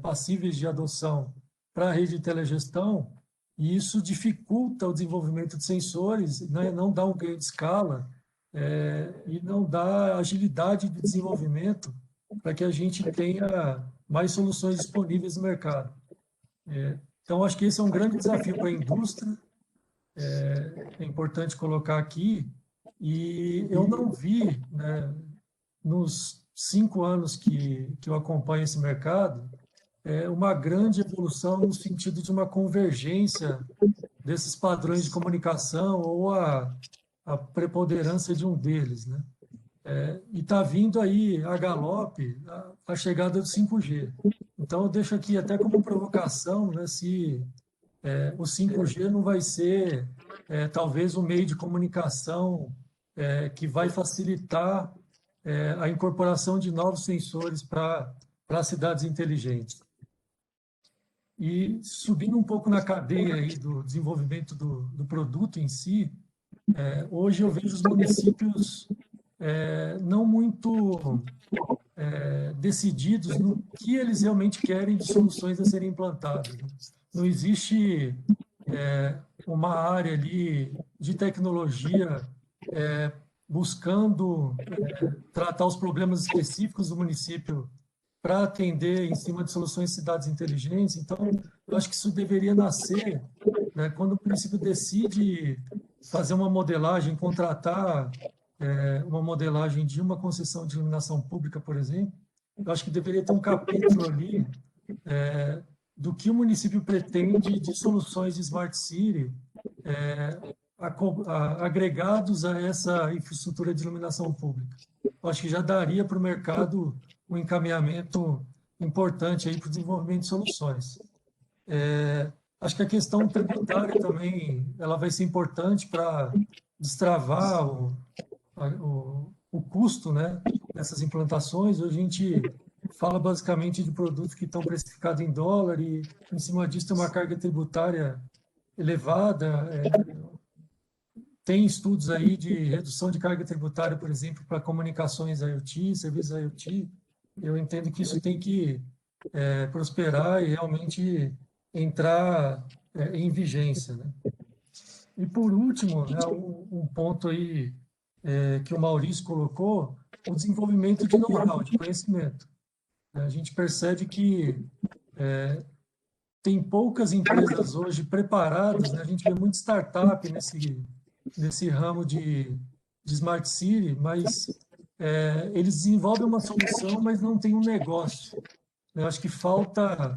passíveis de adoção para a rede de telegestão, e isso dificulta o desenvolvimento de sensores, né? Não dá um ganho de escala e não dá agilidade de desenvolvimento para que a gente tenha mais soluções disponíveis no mercado. Então, acho que esse é um grande desafio para a indústria, é importante colocar aqui, e eu não vi, né, nos 5 anos que eu acompanho esse mercado, uma grande evolução no sentido de uma convergência desses padrões de comunicação ou a preponderância de um deles, né? E está vindo aí a galope a chegada do 5G. Então, eu deixo aqui até como provocação, né, se o 5G não vai ser talvez um meio de comunicação que vai facilitar a incorporação de novos sensores para cidades inteligentes. E subindo um pouco na cadeia aí do desenvolvimento do produto em si, hoje eu vejo os municípios não muito decididos no que eles realmente querem de soluções a serem implantadas. Não existe uma área ali de tecnologia buscando tratar os problemas específicos do município para atender em cima de soluções de cidades inteligentes. Então, eu acho que isso deveria nascer, né, quando o município decide fazer uma modelagem, contratar uma modelagem de uma concessão de iluminação pública, por exemplo. Eu acho que deveria ter um capítulo ali do que o município pretende de soluções de Smart City agregados a essa infraestrutura de iluminação pública. Eu acho que já daria para o mercado um encaminhamento importante aí para o desenvolvimento de soluções. Acho que a questão tributária também ela vai ser importante para destravar o custo, né, dessas implantações. Hoje a gente fala basicamente de produtos que estão precificados em dólar e, em cima disso, tem uma carga tributária elevada. Tem estudos aí de redução de carga tributária, por exemplo, para comunicações IoT, serviços IoT. Eu entendo que isso tem que prosperar e realmente entrar em vigência, né? E, por último, né, um ponto aí que o Maurício colocou, o desenvolvimento de know-how, de conhecimento. A gente percebe que tem poucas empresas hoje preparadas, né? A gente vê muita startup nesse ramo de Smart City, mas eles desenvolvem uma solução, mas não tem um negócio. Eu acho que falta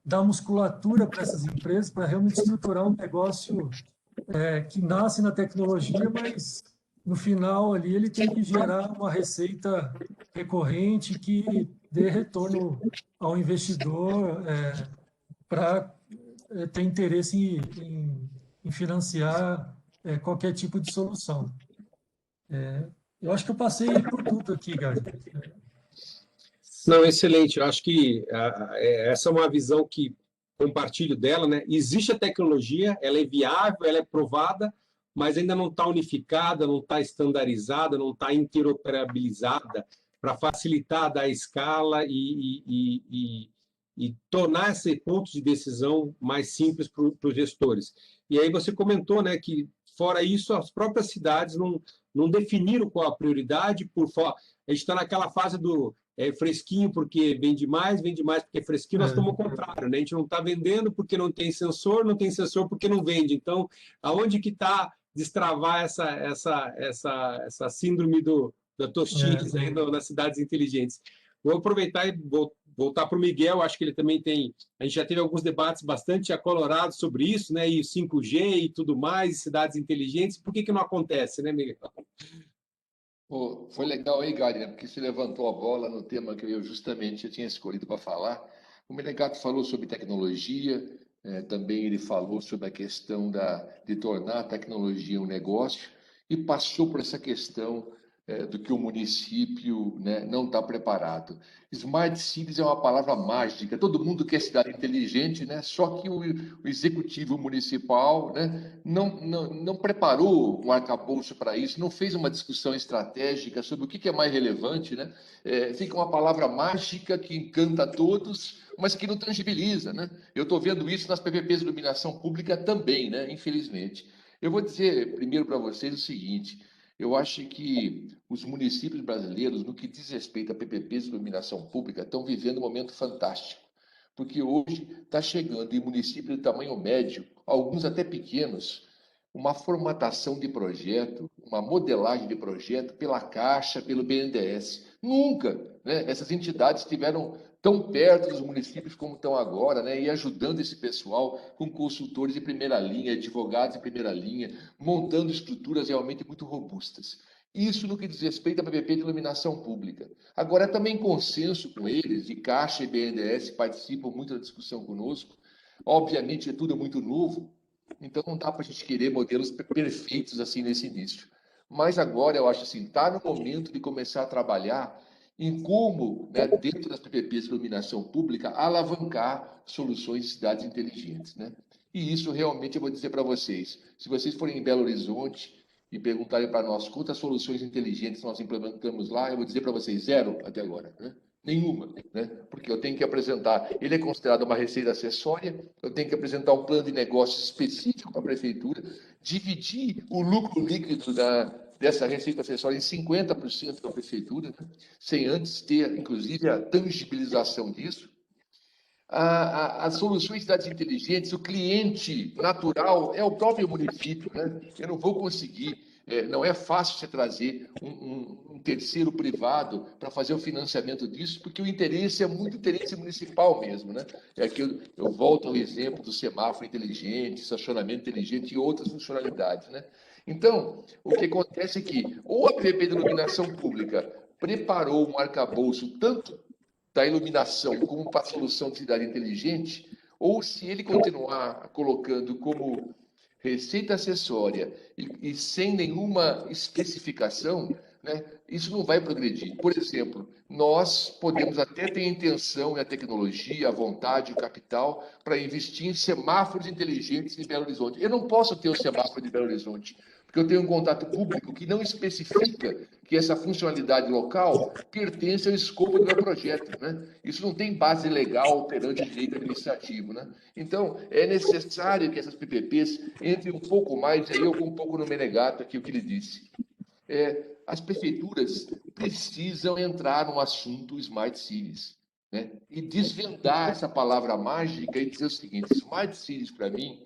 dar musculatura para essas empresas para realmente estruturar um negócio que nasce na tecnologia, mas no final ali ele tem que gerar uma receita recorrente que dê retorno ao investidor para ter interesse em financiar qualquer tipo de solução. Eu acho que eu passei por tudo aqui, Gary. Não, excelente. Eu acho que essa é uma visão que compartilho dela, né? Existe a tecnologia, ela é viável, ela é provada, mas ainda não está unificada, não está estandarizada, não está interoperabilizada para facilitar a escala e tornar esse ponto de decisão mais simples para os gestores. E aí você comentou, né, que fora isso as próprias cidades não definiram qual a prioridade. A gente está naquela fase do fresquinho porque vende mais porque é fresquinho. Nós estamos ao contrário, né? A gente não está vendendo porque não tem sensor porque não vende. Então, aonde que está destravar essa síndrome da Tostines aí nas cidades inteligentes? Vou aproveitar e voltar para o Miguel. Acho que ele também a gente já teve alguns debates bastante acolorados sobre isso, né? E 5G e tudo mais, cidades inteligentes. Por que não acontece, né, Miguel? Foi legal aí, Gardner, porque você levantou a bola no tema que eu tinha escolhido para falar. O Menegatti falou sobre tecnologia, também ele falou sobre a questão de tornar a tecnologia um negócio e passou por essa questão do que o município, né, não está preparado. Smart Cities é uma palavra mágica, todo mundo quer cidade inteligente, né? Só que o executivo municipal, né, não preparou um arcabouço para isso, não fez uma discussão estratégica sobre o que é mais relevante, né? Fica uma palavra mágica que encanta a todos, mas que não tangibiliza, né? Eu estou vendo isso nas PPPs de iluminação pública também, né? Infelizmente. Eu vou dizer primeiro para vocês o seguinte: eu acho que os municípios brasileiros, no que diz respeito a PPPs de iluminação pública, estão vivendo um momento fantástico, porque hoje está chegando em municípios de tamanho médio, alguns até pequenos, uma formatação de projeto, uma modelagem de projeto pela Caixa, pelo BNDES. Nunca, né, essas entidades estiveram tão perto dos municípios como estão agora, né, e ajudando esse pessoal com consultores de primeira linha, advogados de primeira linha, montando estruturas realmente muito robustas. Isso no que diz respeito à PPP de iluminação pública. Agora, é também consenso com eles, e Caixa e BNDES participam muito da discussão conosco. Obviamente, tudo é muito novo, então não dá para a gente querer modelos perfeitos assim nesse início. Mas agora eu acho assim, está no momento de começar a trabalhar em como, né, dentro das PPPs de iluminação pública, alavancar soluções de cidades inteligentes, né? E isso realmente eu vou dizer para vocês, se vocês forem em Belo Horizonte e perguntarem para nós quantas soluções inteligentes nós implementamos lá, eu vou dizer para vocês, 0 até agora, né? Nenhuma, né? Porque eu tenho que apresentar, ele é considerado uma receita acessória, eu tenho que apresentar um plano de negócios específico para a prefeitura, dividir o lucro líquido dessa receita acessória em 50% da prefeitura, né? Sem antes ter, inclusive, a tangibilização disso. As soluções de cidades inteligentes, o cliente natural é o próprio município, né? Eu não vou conseguir, não é fácil você trazer um terceiro privado para fazer o financiamento disso, porque o interesse é muito interesse municipal mesmo, né? É que eu volto ao exemplo do semáforo inteligente, estacionamento inteligente e outras funcionalidades, né? Então, o que acontece é que ou a PPP de iluminação pública preparou um arcabouço tanto da iluminação como para a solução de cidade inteligente, ou se ele continuar colocando como receita acessória e sem nenhuma especificação, né, isso não vai progredir. Por exemplo, nós podemos até ter a intenção e a tecnologia, a vontade, o capital para investir em semáforos inteligentes em Belo Horizonte. Eu não posso ter o semáforo de Belo Horizonte, porque eu tenho um contato público que não especifica que essa funcionalidade local pertence ao escopo do meu projeto, né? Isso não tem base legal perante o direito administrativo, né? Então, é necessário que essas PPPs entrem um pouco mais, aí eu vou um pouco no Menegato aqui o que ele disse. As prefeituras precisam entrar no assunto Smart Cities, né? E desvendar essa palavra mágica e dizer o seguinte: Smart Cities, para mim,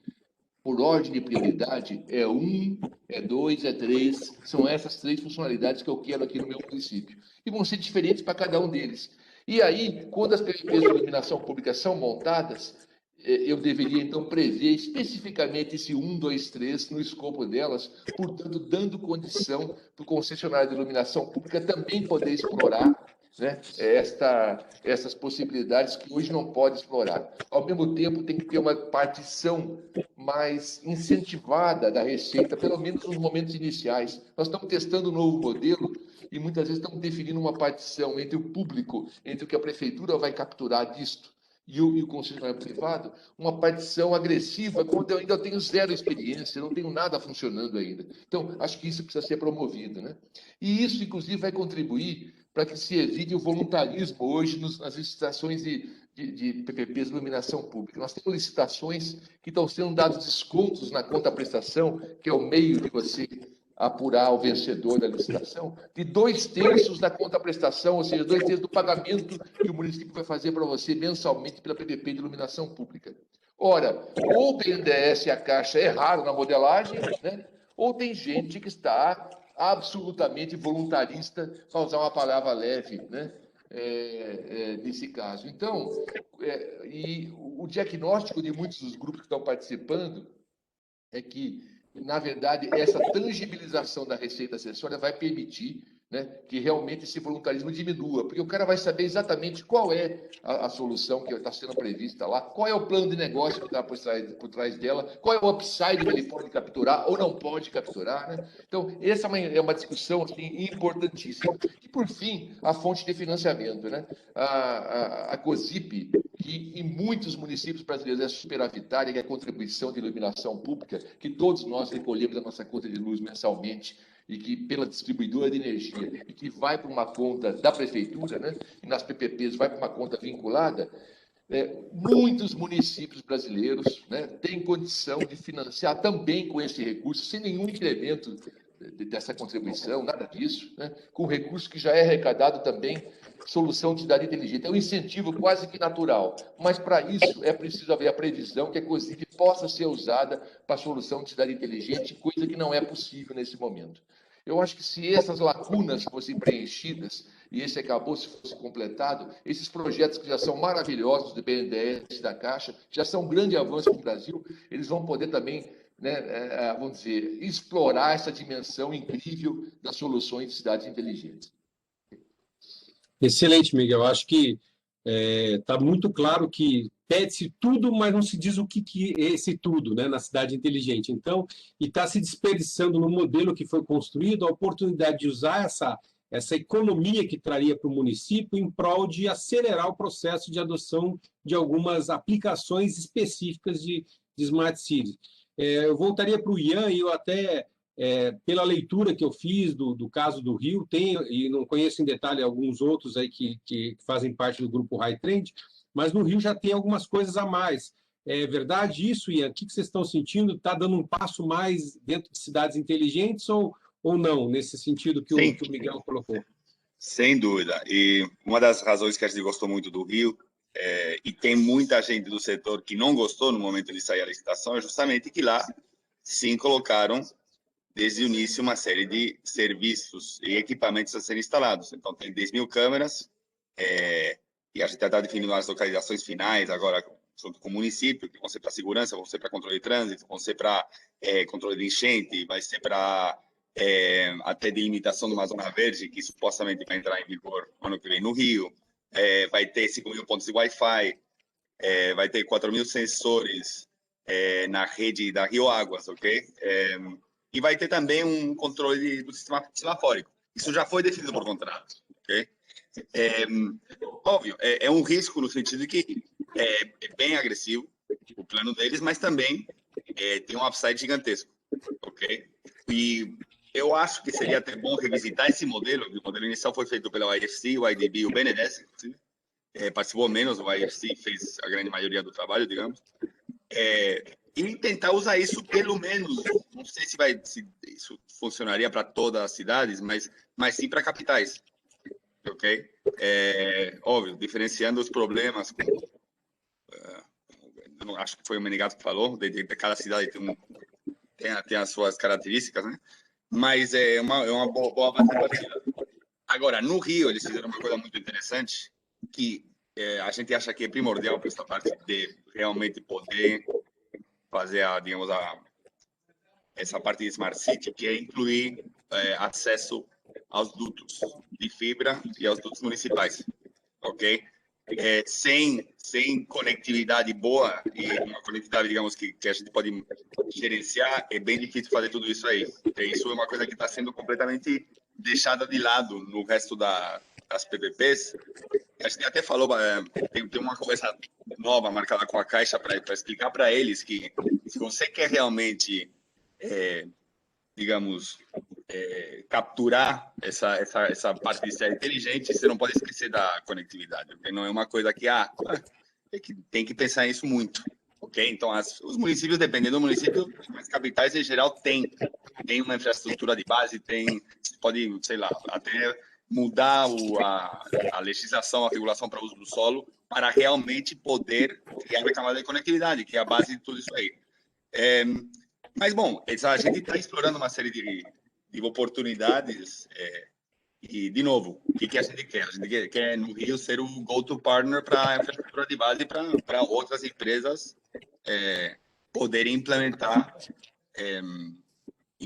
por ordem de prioridade, é 1, é 2, é 3. São essas 3 funcionalidades que eu quero aqui no meu município. E vão ser diferentes para cada um deles. E aí, quando as PPPs de iluminação pública são montadas, eu deveria, então, prever especificamente esse 1, 2, 3 no escopo delas, portanto, dando condição para o concessionário de iluminação pública também poder explorar, né, essas possibilidades que hoje não pode explorar. Ao mesmo tempo, tem que ter uma partição mais incentivada da receita, pelo menos nos momentos iniciais. Nós estamos testando um novo modelo e muitas vezes estamos definindo uma partição entre o público, entre o que a prefeitura vai capturar disto e o concessionário privado, uma partição agressiva, quando eu ainda tenho 0 experiência, não tenho nada funcionando ainda. Então, acho que isso precisa ser promovido, né? E isso, inclusive, vai contribuir para que se evite o voluntarismo hoje nas licitações de PPPs de iluminação pública. Nós temos licitações que estão sendo dados descontos na conta-prestação, que é o meio de você apurar o vencedor da licitação, de 2/3 da conta-prestação, ou seja, 2/3 do pagamento que o município vai fazer para você mensalmente pela PPP de iluminação pública. Ora, ou o BNDES e a Caixa erraram na modelagem, né? Ou tem gente que está absolutamente voluntarista, para usar uma palavra leve, né? Nesse caso. Então, e o diagnóstico de muitos dos grupos que estão participando é que, na verdade, essa tangibilização da receita acessória vai permitir, né, que realmente esse voluntarismo diminua, porque o cara vai saber exatamente qual é a solução que está sendo prevista lá, qual é o plano de negócio que está por trás dela, qual é o upside que ele pode capturar ou não pode capturar. Né? Então, essa é uma discussão assim, importantíssima. E, por fim, a fonte de financiamento. Né? A COSIP, que em muitos municípios brasileiros é superavitária, que é a contribuição de iluminação pública, que todos nós recolhemos a nossa conta de luz mensalmente, e que pela distribuidora de energia, e que vai para uma conta da prefeitura, né? E nas PPPs vai para uma conta vinculada, muitos municípios brasileiros, né, têm condição de financiar também com esse recurso, sem nenhum incremento dessa contribuição, nada disso, né, com recurso que já é arrecadado também, solução de cidade inteligente. É um incentivo quase que natural, mas para isso é preciso haver a previsão que a COSIP possa ser usada para a solução de cidade inteligente, coisa que não é possível nesse momento. Eu acho que se essas lacunas fossem preenchidas e esse acabouço fosse completado, esses projetos que já são maravilhosos do BNDES da Caixa, já são um grande avanço para o Brasil, eles vão poder também, né, vamos dizer, explorar essa dimensão incrível das soluções de cidades inteligentes. Excelente, Miguel. Acho que está muito claro que pede-se tudo, mas não se diz o que é esse tudo, né, na cidade inteligente. Então, e está se desperdiçando no modelo que foi construído a oportunidade de usar essa economia que traria para o município em prol de acelerar o processo de adoção de algumas aplicações específicas de Smart City. Eu voltaria para o Ian e eu até, pela leitura que eu fiz do caso do Rio, e não conheço em detalhe alguns outros aí que fazem parte do grupo High Trend, mas no Rio já tem algumas coisas a mais. É verdade isso, Ian? O que vocês estão sentindo? Está dando um passo mais dentro de cidades inteligentes ou não, nesse sentido que o Miguel colocou? Sem dúvida. E uma das razões que a gente gostou muito do Rio, e tem muita gente do setor que não gostou no momento de sair a licitação, é justamente que lá sim colocaram desde o início uma série de serviços e equipamentos a serem instalados. Então, tem 10 mil câmeras, e a gente está definindo as localizações finais agora, junto com o município, que vão ser para segurança, vão ser para controle de trânsito, vão ser para controle de enchente, vai ser para até delimitação de uma zona verde, que supostamente vai entrar em vigor ano que vem no Rio. Vai ter 5 mil pontos de Wi-Fi, vai ter 4 mil sensores na rede da Rio Águas, ok? E vai ter também um controle do sistema semafórico. Isso já foi definido por contrato, ok? Óbvio, é um risco no sentido de que é bem agressivo o plano deles, mas também tem um upside gigantesco, ok? E eu acho que seria até bom revisitar esse modelo. O modelo inicial foi feito pela IFC, o IDB e o BNDES, inclusive. Participou menos, o IFC fez a grande maioria do trabalho, digamos. E tentar usar isso, pelo menos, não sei se isso funcionaria para todas as cidades, mas sim para capitais, ok? Óbvio, diferenciando os problemas. Eu acho que foi o Menegato que falou, de cada cidade tem as suas características, né? Mas é uma boa base de partida. Agora, no Rio, eles fizeram uma coisa muito interessante, que a gente acha que é primordial para essa parte de realmente poder fazer, essa parte de Smart City, que é incluir acesso aos dutos de fibra e aos dutos municipais, ok? Sem conectividade boa e uma conectividade, digamos, que a gente pode gerenciar, é bem difícil fazer tudo isso aí. Isso é uma coisa que está sendo completamente deixada de lado no resto das PPPs. A gente até falou, tem uma conversa nova marcada com a Caixa para explicar para eles que se você quer realmente, digamos, capturar essa parte de ser inteligente, você não pode esquecer da conectividade, porque não é uma coisa que tem que pensar nisso muito, ok? Então, os municípios, dependendo do município, as capitais em geral tem uma infraestrutura de base, pode, sei lá, até mudar a legislação, a regulação para uso do solo, para realmente poder criar a camada de conectividade, que é a base de tudo isso aí. Mas, bom, a gente está explorando uma série de oportunidades e, de novo, o que a gente quer? A gente quer, no Rio, ser o go-to partner para a infraestrutura de base para outras empresas poderem implementar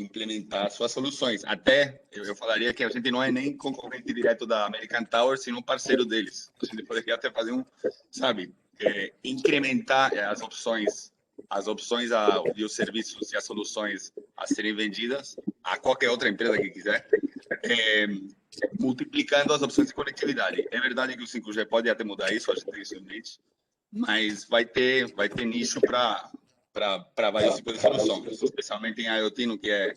implementar suas soluções. Até, eu falaria que a gente não é nem concorrente direto da American Tower, sino parceiro deles. A gente poderia até fazer sabe, incrementar as opções e os serviços e as soluções a serem vendidas a qualquer outra empresa que quiser, multiplicando as opções de conectividade. É verdade que o 5G pode até mudar isso, a gente tem isso em mente, mas vai ter nicho para vários tipos de soluções, especialmente em IoT, no que é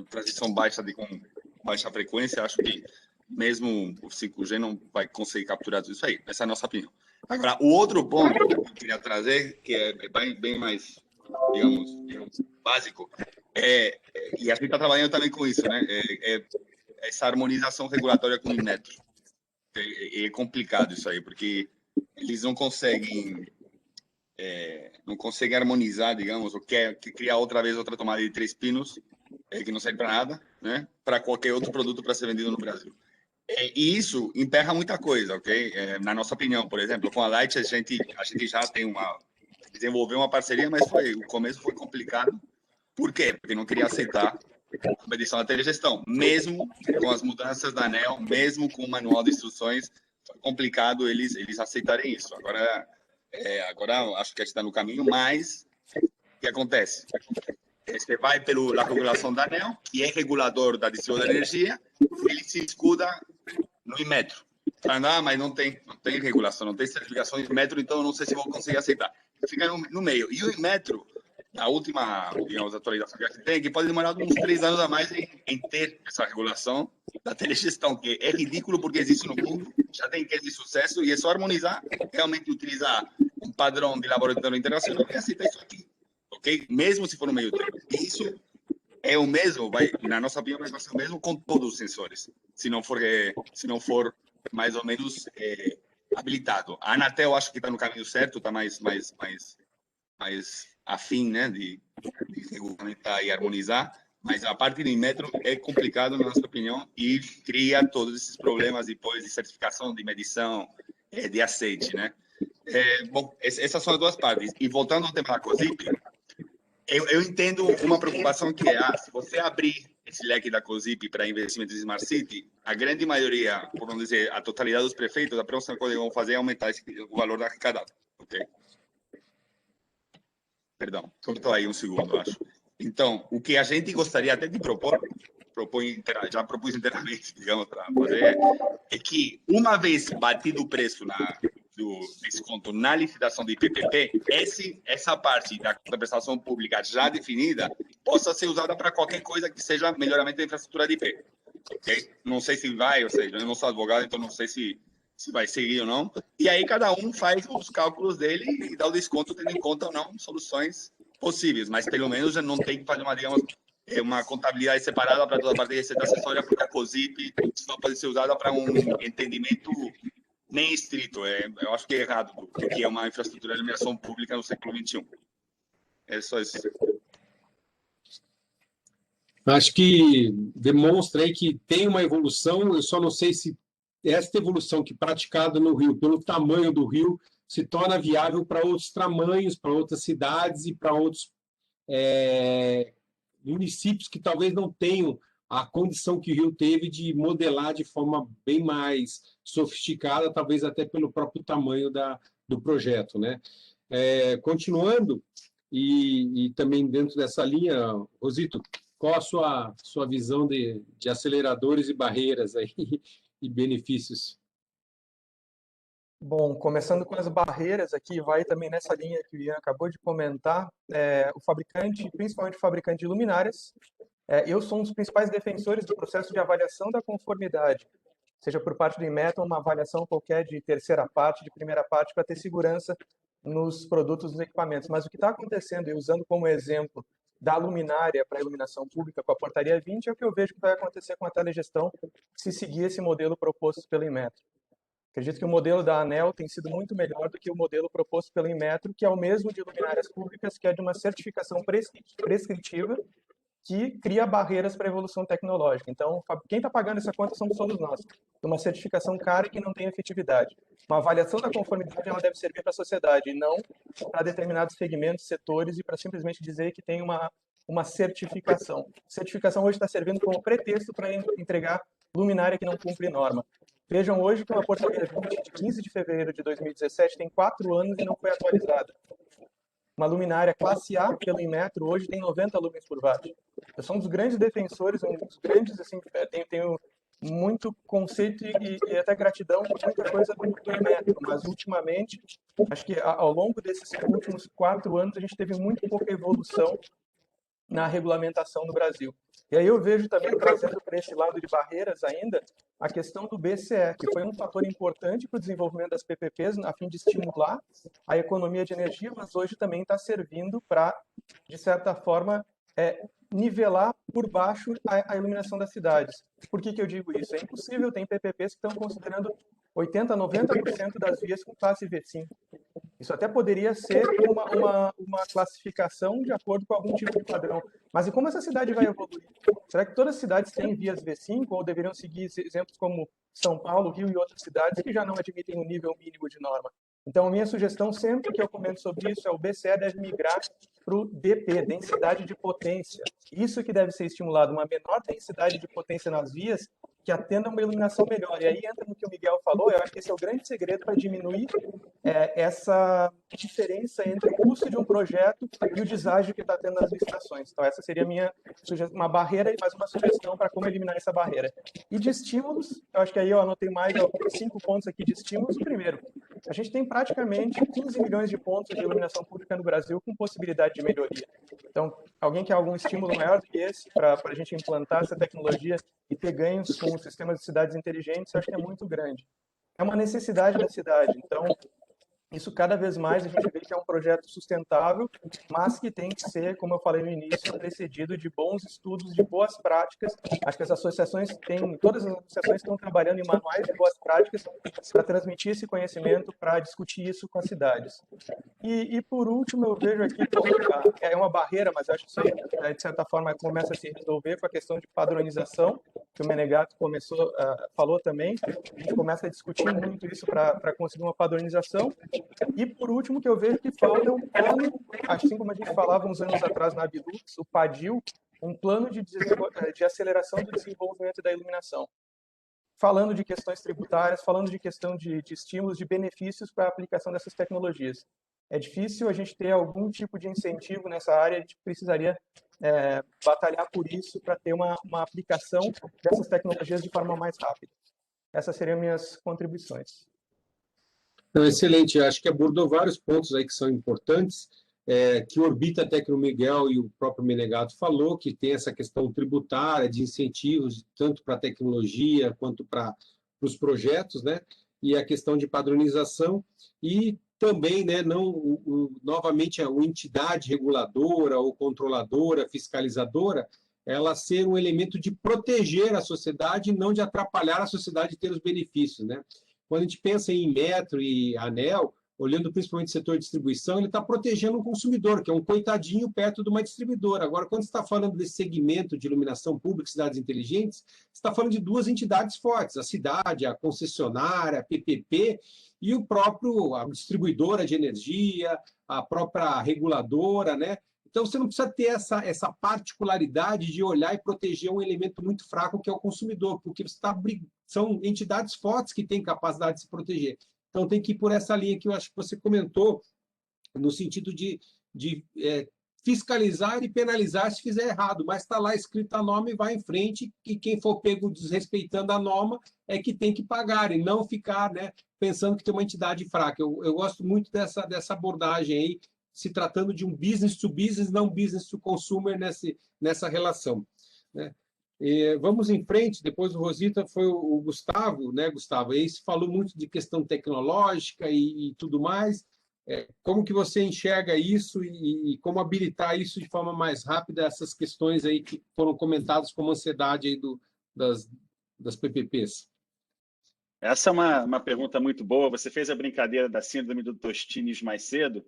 transição baixa com baixa frequência. Acho que mesmo o 5G não vai conseguir capturar tudo isso aí. Essa é a nossa opinião. Agora, o outro ponto que eu queria trazer, que é bem mais, digamos, básico, e a gente está trabalhando também com isso, né? Essa harmonização regulatória com o Inmetro. É complicado isso aí, porque eles não conseguem harmonizar, digamos, ou quer criar outra vez outra tomada de 3 pinos, que não serve para nada, né? Para qualquer outro produto para ser vendido no Brasil. E isso emperra muita coisa, ok? Na nossa opinião, por exemplo, com a Light, a gente já desenvolveu uma parceria, mas o começo foi complicado. Por quê? Porque não queria aceitar a medição da telegestão. Mesmo com as mudanças da ANEEL, mesmo com o manual de instruções, foi complicado eles aceitarem isso. Agora acho que a gente está no caminho, mas o que acontece? Você vai pela regulação da ANEEL, que é regulador da distribuição da energia, ele se escuda no Inmetro. Fala, mas não tem regulação, não tem certificação de Inmetro, então eu não sei se vou conseguir aceitar. Fica no meio. E o Inmetro, a última, digamos, atualização que a gente tem, que pode demorar uns 3 anos a mais em ter essa regulação da telegestão, que é ridículo porque existe no mundo, já tem case de sucesso, e é só harmonizar, realmente utilizar um padrão de laboratório internacional e aceitar isso aqui. Ok? Mesmo se for no meio termo. Isso é o mesmo, na nossa opinião, vai ser o mesmo com todos os sensores, se não for mais ou menos habilitado. A Anatel, acho que está no caminho certo, está mais afim, né, de regulamentar e harmonizar, mas a parte do Inmetro é complicado, na nossa opinião, e cria todos esses problemas depois de certificação, de medição, de aceite, né? Bom, essas são as duas partes. E voltando ao tema da COSIP, eu entendo uma preocupação que se você abrir esse leque da COSIP para investimentos em Smart City, a grande maioria, por não dizer a totalidade dos prefeitos, a próxima coisa que vão fazer é aumentar o valor da arrecadado. Ok? Perdão, cortou aí um segundo, acho. Então, o que a gente gostaria até de já propus inteiramente, digamos, para fazer, é que, uma vez batido o preço do desconto na licitação de PPP, essa parte da prestação pública já definida possa ser usada para qualquer coisa que seja melhoramento da infraestrutura de IP. Okay? Não sei se vai, ou seja, eu não sou advogado, então não sei se vai seguir ou não. E aí cada um faz os cálculos dele e dá o desconto tendo em conta ou não soluções possíveis, mas pelo menos já não tem que fazer uma contabilidade separada para toda a parte de receita acessória, porque a COSIP só pode ser usada para um entendimento nem estrito. Eu acho que é errado do que é uma infraestrutura de iluminação pública no século XXI. É só isso. Acho que demonstra aí que tem uma evolução, eu só não sei se esta evolução que praticada no Rio, pelo tamanho do Rio, se torna viável para outros tamanhos, para outras cidades e para outros municípios que talvez não tenham a condição que o Rio teve de modelar de forma bem mais sofisticada, talvez até pelo próprio tamanho do projeto, né? Continuando, e também dentro dessa linha, Rosito, qual a sua visão de aceleradores e barreiras aí, e benefícios? Bom, começando com as barreiras aqui, vai também nessa linha que o Ian acabou de comentar, o fabricante, principalmente o fabricante de luminárias, eu sou um dos principais defensores do processo de avaliação da conformidade, seja por parte do Inmetro, uma avaliação qualquer de terceira parte, de primeira parte, para ter segurança nos produtos, nos equipamentos. Mas o que está acontecendo, e usando como exemplo da luminária para a iluminação pública com a portaria 20, é o que eu vejo que vai acontecer com a telegestão se seguir esse modelo proposto pelo Inmetro. Acredito que o modelo da ANEEL tem sido muito melhor do que o modelo proposto pelo Inmetro, que é o mesmo de luminárias públicas, que é de uma certificação prescritiva, que cria barreiras para a evolução tecnológica. Então, quem está pagando essa conta somos todos nós. Uma certificação cara e que não tem efetividade. Uma avaliação da conformidade ela deve servir para a sociedade, e não para determinados segmentos, setores, e para simplesmente dizer que tem uma uma certificação. Certificação hoje está servindo como pretexto para entregar luminária que não cumpre norma. Vejam hoje que uma portaria 20 de 15 de fevereiro de 2017 tem 4 anos e não foi atualizada. Uma luminária classe A pelo Inmetro hoje tem 90 lumens por watt. Eu sou um dos grandes defensores, um dos grandes, assim, tenho muito conceito e até gratidão por muita coisa do Inmetro, mas ultimamente, acho que ao longo desses últimos 4 anos, a gente teve muito pouca evolução na regulamentação no Brasil. E aí eu vejo também, trazendo para esse lado de barreiras ainda, a questão do BCE, que foi um fator importante para o desenvolvimento das PPPs, a fim de estimular a economia de energia, mas hoje também está servindo para, de certa forma, nivelar por baixo a iluminação das cidades. Por que eu digo isso? É impossível, tem PPPs que estão considerando 80%, 90% das vias com classe V5. Isso até poderia ser uma classificação de acordo com algum tipo de padrão. Mas e como essa cidade vai evoluir? Será que todas as cidades têm vias V5 ou deveriam seguir exemplos como São Paulo, Rio e outras cidades que já não admitem um nível mínimo de norma? Então, a minha sugestão, sempre que eu comento sobre isso, é o BCE deve migrar para o DP, densidade de potência. Isso que deve ser estimulado, uma menor densidade de potência nas vias que atendam uma iluminação melhor. E aí entra no que o Miguel falou, eu acho que esse é o grande segredo para diminuir essa diferença entre o custo de um projeto e o deságio que está tendo nas licitações. Então, essa seria uma barreira e mais uma sugestão para como eliminar essa barreira. E de estímulos, eu acho que aí eu anotei mais 5 pontos aqui de estímulos. O primeiro, a gente tem praticamente 15 milhões de pontos de iluminação pública no Brasil com possibilidade de melhoria. Então, alguém quer algum estímulo maior do que esse para a gente implantar essa tecnologia e ter ganhos com o sistema de cidades inteligentes, eu acho que é muito grande. É uma necessidade da cidade. Então, isso cada vez mais a gente vê que é um projeto sustentável, mas que tem que ser, como eu falei no início, precedido de bons estudos, de boas práticas. Acho que as associações todas as associações estão trabalhando em manuais de boas práticas para transmitir esse conhecimento, para discutir isso com as cidades. E por último, eu vejo aqui, é uma barreira, mas acho que isso, de certa forma, começa a se resolver com a questão de padronização, que o Menegato falou também. A gente começa a discutir muito isso para conseguir uma padronização. E, por último, que eu vejo que falta um plano, assim como a gente falava uns anos atrás na Abilux, o PADIL, um plano de aceleração do desenvolvimento da iluminação. Falando de questões tributárias, falando de questão de estímulos, de benefícios para a aplicação dessas tecnologias. É difícil a gente ter algum tipo de incentivo nessa área, a gente precisaria batalhar por isso para ter uma aplicação dessas tecnologias de forma mais rápida. Essas seriam minhas contribuições. Não, excelente, acho que abordou vários pontos aí que são importantes, que orbita até que o Miguel e o próprio Menegato falou, que tem essa questão tributária, de incentivos, tanto para a tecnologia quanto para os projetos, né? E a questão de padronização, e também, né, novamente, a entidade reguladora ou controladora, fiscalizadora, ela ser um elemento de proteger a sociedade e não de atrapalhar a sociedade ter os benefícios, né? Quando a gente pensa em Inmetro e ANEEL, olhando principalmente o setor de distribuição, ele está protegendo o consumidor, que é um coitadinho perto de uma distribuidora. Agora, quando você está falando desse segmento de iluminação pública, cidades inteligentes, você está falando de duas entidades fortes, a cidade, a concessionária, a PPP, e a distribuidora de energia, a própria reguladora, né? Então, você não precisa ter essa particularidade de olhar e proteger um elemento muito fraco, que é o consumidor, porque são entidades fortes que têm capacidade de se proteger. Então, tem que ir por essa linha que eu acho que você comentou, no sentido de fiscalizar e penalizar se fizer errado, mas está lá escrita a norma e vai em frente, e quem for pego desrespeitando a norma é que tem que pagar, e não ficar, né, pensando que tem uma entidade fraca. Eu gosto muito dessa abordagem aí, se tratando de um business to business, não business to consumer nessa relação, né? Vamos em frente, depois do Rosita foi o Gustavo, né, Gustavo? Aí se falou muito de questão tecnológica e tudo mais. Como que você enxerga isso e como habilitar isso de forma mais rápida, essas questões aí que foram comentadas como ansiedade aí das PPPs? Essa é uma pergunta muito boa. Você fez a brincadeira da síndrome do Tostines mais cedo.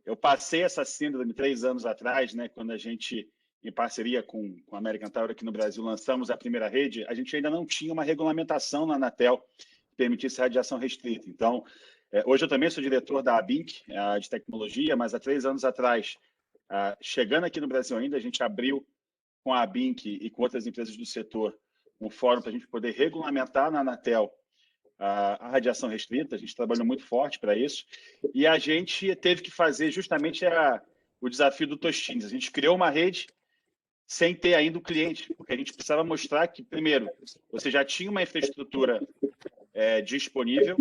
Eu passei essa síndrome 3 anos atrás, né, quando a gente, em parceria com a American Tower aqui no Brasil, lançamos a primeira rede. A gente ainda não tinha uma regulamentação na Anatel que permitisse radiação restrita. Então, hoje eu também sou diretor da ABINC, de tecnologia, mas há 3 anos atrás chegando aqui no Brasil ainda, a gente abriu com a ABINC e com outras empresas do setor um fórum para a gente poder regulamentar na Anatel a radiação restrita. A gente trabalhou muito forte para isso. E a gente teve que fazer justamente o desafio do Tostines. A gente criou uma rede sem ter ainda o cliente, porque a gente precisava mostrar que, primeiro, você já tinha uma infraestrutura disponível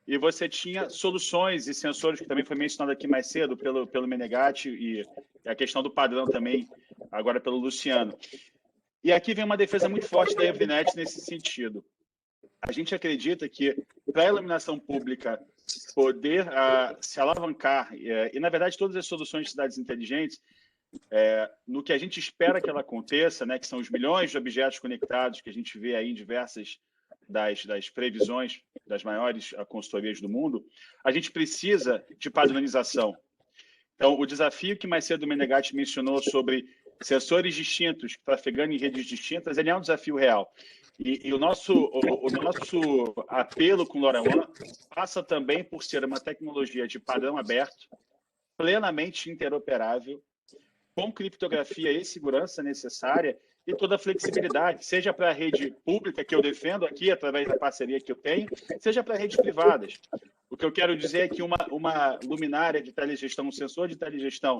e você tinha soluções e sensores, que também foi mencionado aqui mais cedo pelo Menegatti, e a questão do padrão também, agora pelo Luciano. E aqui vem uma defesa muito forte da Evernet nesse sentido. A gente acredita que, para a iluminação pública poder se alavancar, e, na verdade, todas as soluções de cidades inteligentes, no que a gente espera que ela aconteça, né, que são os milhões de objetos conectados que a gente vê aí em diversas das previsões das maiores consultorias do mundo, a gente precisa de padronização. Então, o desafio que mais cedo o Menegatti mencionou sobre sensores distintos, trafegando em redes distintas, ele é um desafio real. E o nosso apelo com o LoRaWAN passa também por ser uma tecnologia de padrão aberto, plenamente interoperável, com criptografia e segurança necessária e toda a flexibilidade, seja para a rede pública, que eu defendo aqui, através da parceria que eu tenho, seja para redes privadas. O que eu quero dizer é que uma luminária de telegestão, um sensor de telegestão,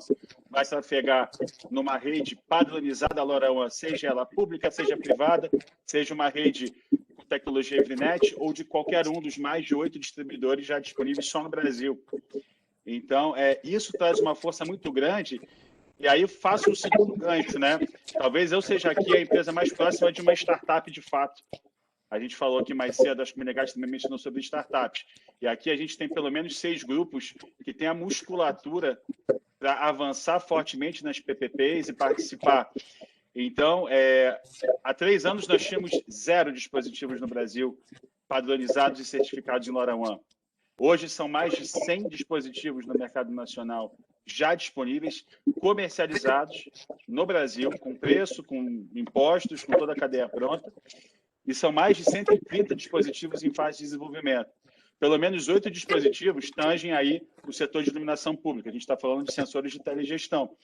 vai trafegar numa rede padronizada LoRaWAN, seja ela pública, seja privada, seja uma rede com tecnologia Evernet ou de qualquer um dos mais de 8 distribuidores já disponíveis só no Brasil. Então, isso traz uma força muito grande. E aí eu faço o segundo gancho, né? Talvez eu seja aqui a empresa mais próxima de uma startup de fato. A gente falou aqui mais cedo, acho que o Menegatti também mencionou sobre startups. E aqui a gente tem pelo menos 6 grupos que têm a musculatura para avançar fortemente nas PPPs e participar. Então, há 3 anos nós tínhamos 0 dispositivos no Brasil padronizados e certificados em LoRaWAN. Hoje são mais de 100 dispositivos no mercado nacional já disponíveis, comercializados no Brasil, com preço, com impostos, com toda a cadeia pronta. E são mais de 130 dispositivos em fase de desenvolvimento. Pelo menos 8 dispositivos tangem aí o setor de iluminação pública. A gente está falando de sensores de telegestão,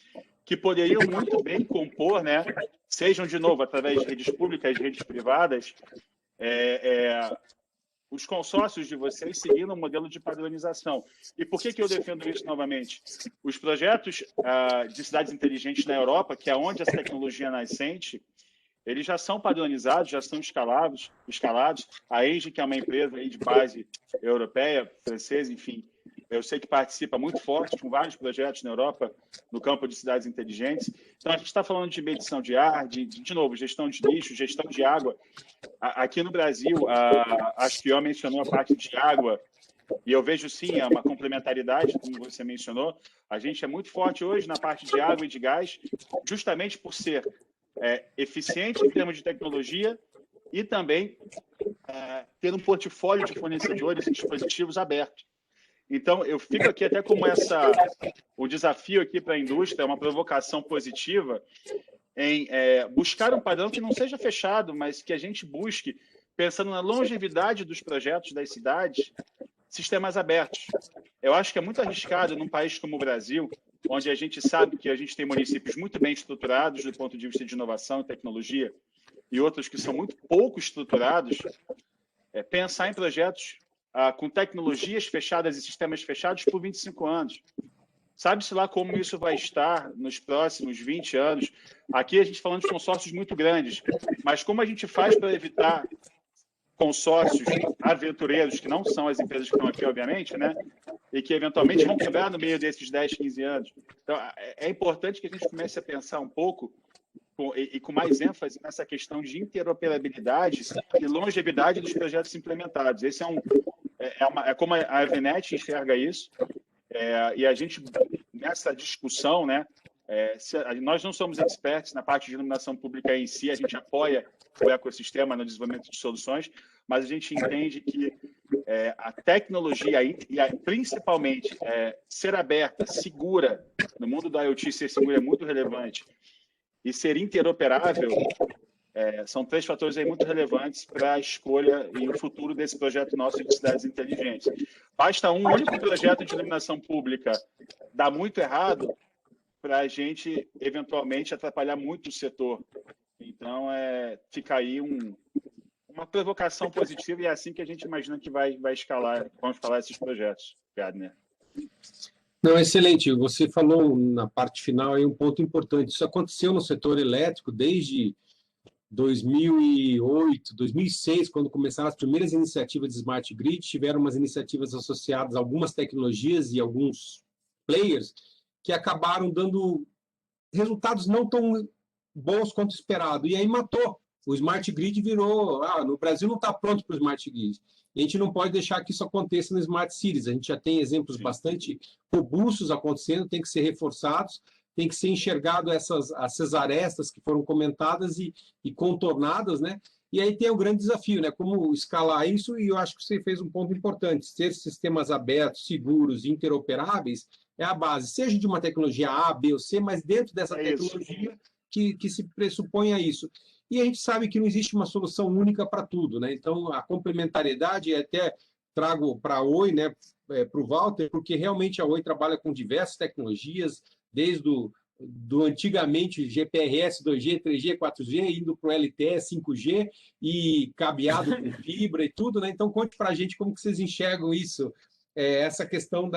que poderiam muito bem compor, né, sejam, de novo, através de redes públicas, redes privadas, os consórcios de vocês seguindo um modelo de padronização. E por que eu defendo isso novamente? Os projetos de cidades inteligentes na Europa, que é onde essa tecnologia nascente, eles já são padronizados, já são escalados. A Engie, que é uma empresa aí de base europeia, francesa, enfim, eu sei que participa muito forte com vários projetos na Europa no campo de cidades inteligentes. Então, a gente está falando de medição de ar, de novo, gestão de lixo, gestão de água. Aqui no Brasil, acho que eu mencionou a parte de água, e eu vejo, sim, uma complementaridade, como você mencionou. A gente é muito forte hoje na parte de água e de gás, justamente por ser eficiente em termos de tecnologia e também ter um portfólio de fornecedores e dispositivos abertos. Então, eu fico aqui até como o desafio aqui para a indústria, uma provocação positiva em buscar um padrão que não seja fechado, mas que a gente busque, pensando na longevidade dos projetos das cidades, sistemas abertos. Eu acho que é muito arriscado num país como o Brasil, onde a gente sabe que a gente tem municípios muito bem estruturados do ponto de vista de inovação e tecnologia, e outros que são muito pouco estruturados, pensar em projetos com tecnologias fechadas e sistemas fechados por 25 anos. Sabe-se lá como isso vai estar nos próximos 20 anos. Aqui a gente falando de consórcios muito grandes, mas como a gente faz para evitar consórcios aventureiros, que não são as empresas que estão aqui, obviamente, né? E que eventualmente vão quebrar no meio desses 10, 15 anos. Então, é importante que a gente comece a pensar um pouco e com mais ênfase nessa questão de interoperabilidade e longevidade dos projetos implementados. Esse é como a Evernet enxerga isso, e a gente, nessa discussão, né, nós não somos experts na parte de iluminação pública em si, a gente apoia o ecossistema no desenvolvimento de soluções, mas a gente entende que a tecnologia, e principalmente ser aberta, segura, no mundo do IoT ser segura é muito relevante, e ser interoperável, são 3 fatores aí muito relevantes para a escolha e o futuro desse projeto nosso de cidades inteligentes. Basta um único projeto de iluminação pública dar muito errado, para a gente, eventualmente, atrapalhar muito o setor. Então, fica aí uma provocação positiva e é assim que a gente imagina que vamos escalar esses projetos, Gardner. Não, excelente. Você falou na parte final aí um ponto importante. Isso aconteceu no setor elétrico desde 2008, 2006, quando começaram as primeiras iniciativas de Smart Grid, tiveram umas iniciativas associadas a algumas tecnologias e alguns players que acabaram dando resultados não tão bons quanto esperado. E aí matou. O Smart Grid virou... no Brasil não está pronto para o Smart Grid. E a gente não pode deixar que isso aconteça no Smart Cities. A gente já tem exemplos bastante robustos acontecendo, tem que ser reforçados, tem que ser enxergado essas arestas que foram comentadas e contornadas, né? E aí tem o grande desafio, né? Como escalar isso, e eu acho que você fez um ponto importante. Ter sistemas abertos, seguros, interoperáveis é a base, seja de uma tecnologia A, B ou C, mas dentro dessa tecnologia que se pressupõe a isso. E a gente sabe que não existe uma solução única para tudo, né? Então, a complementariedade, até trago para a Oi, né, para o Walter, porque realmente a Oi trabalha com diversas tecnologias, desde do antigamente GPRS 2G, 3G, 4G, indo para o LTE, 5G, e cabeado com fibra e tudo, né? Então, conte para a gente como que vocês enxergam isso, essa questão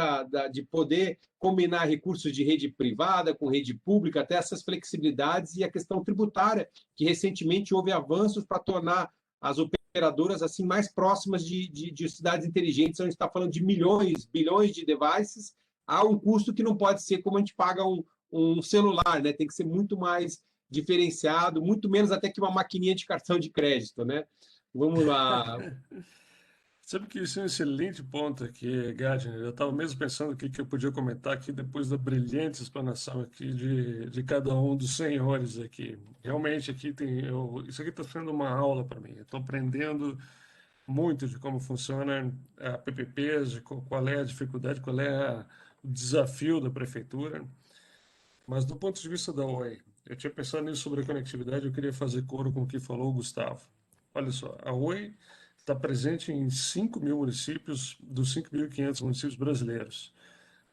de poder combinar recursos de rede privada com rede pública, até essas flexibilidades, e a questão tributária, que recentemente houve avanços para tornar as operadoras assim mais próximas de cidades inteligentes, onde a gente está falando de milhões, bilhões de devices, a um custo que não pode ser como a gente paga um celular, né? Tem que ser muito mais diferenciado, muito menos até que uma maquininha de cartão de crédito, né? Vamos lá. Sabe que isso é um excelente ponto aqui, Gardner. Eu estava mesmo pensando o que eu podia comentar aqui depois da brilhante explanação aqui de cada um dos senhores aqui. Realmente aqui isso aqui está sendo uma aula para mim. Eu estou aprendendo muito de como funciona a PPPs, de qual é a dificuldade, qual é o desafio da prefeitura. Mas do ponto de vista da Oi, eu tinha pensado nisso sobre a conectividade, eu queria fazer coro com o que falou o Gustavo. Olha só, a Oi está presente em 5.000 municípios dos 5.500 municípios brasileiros.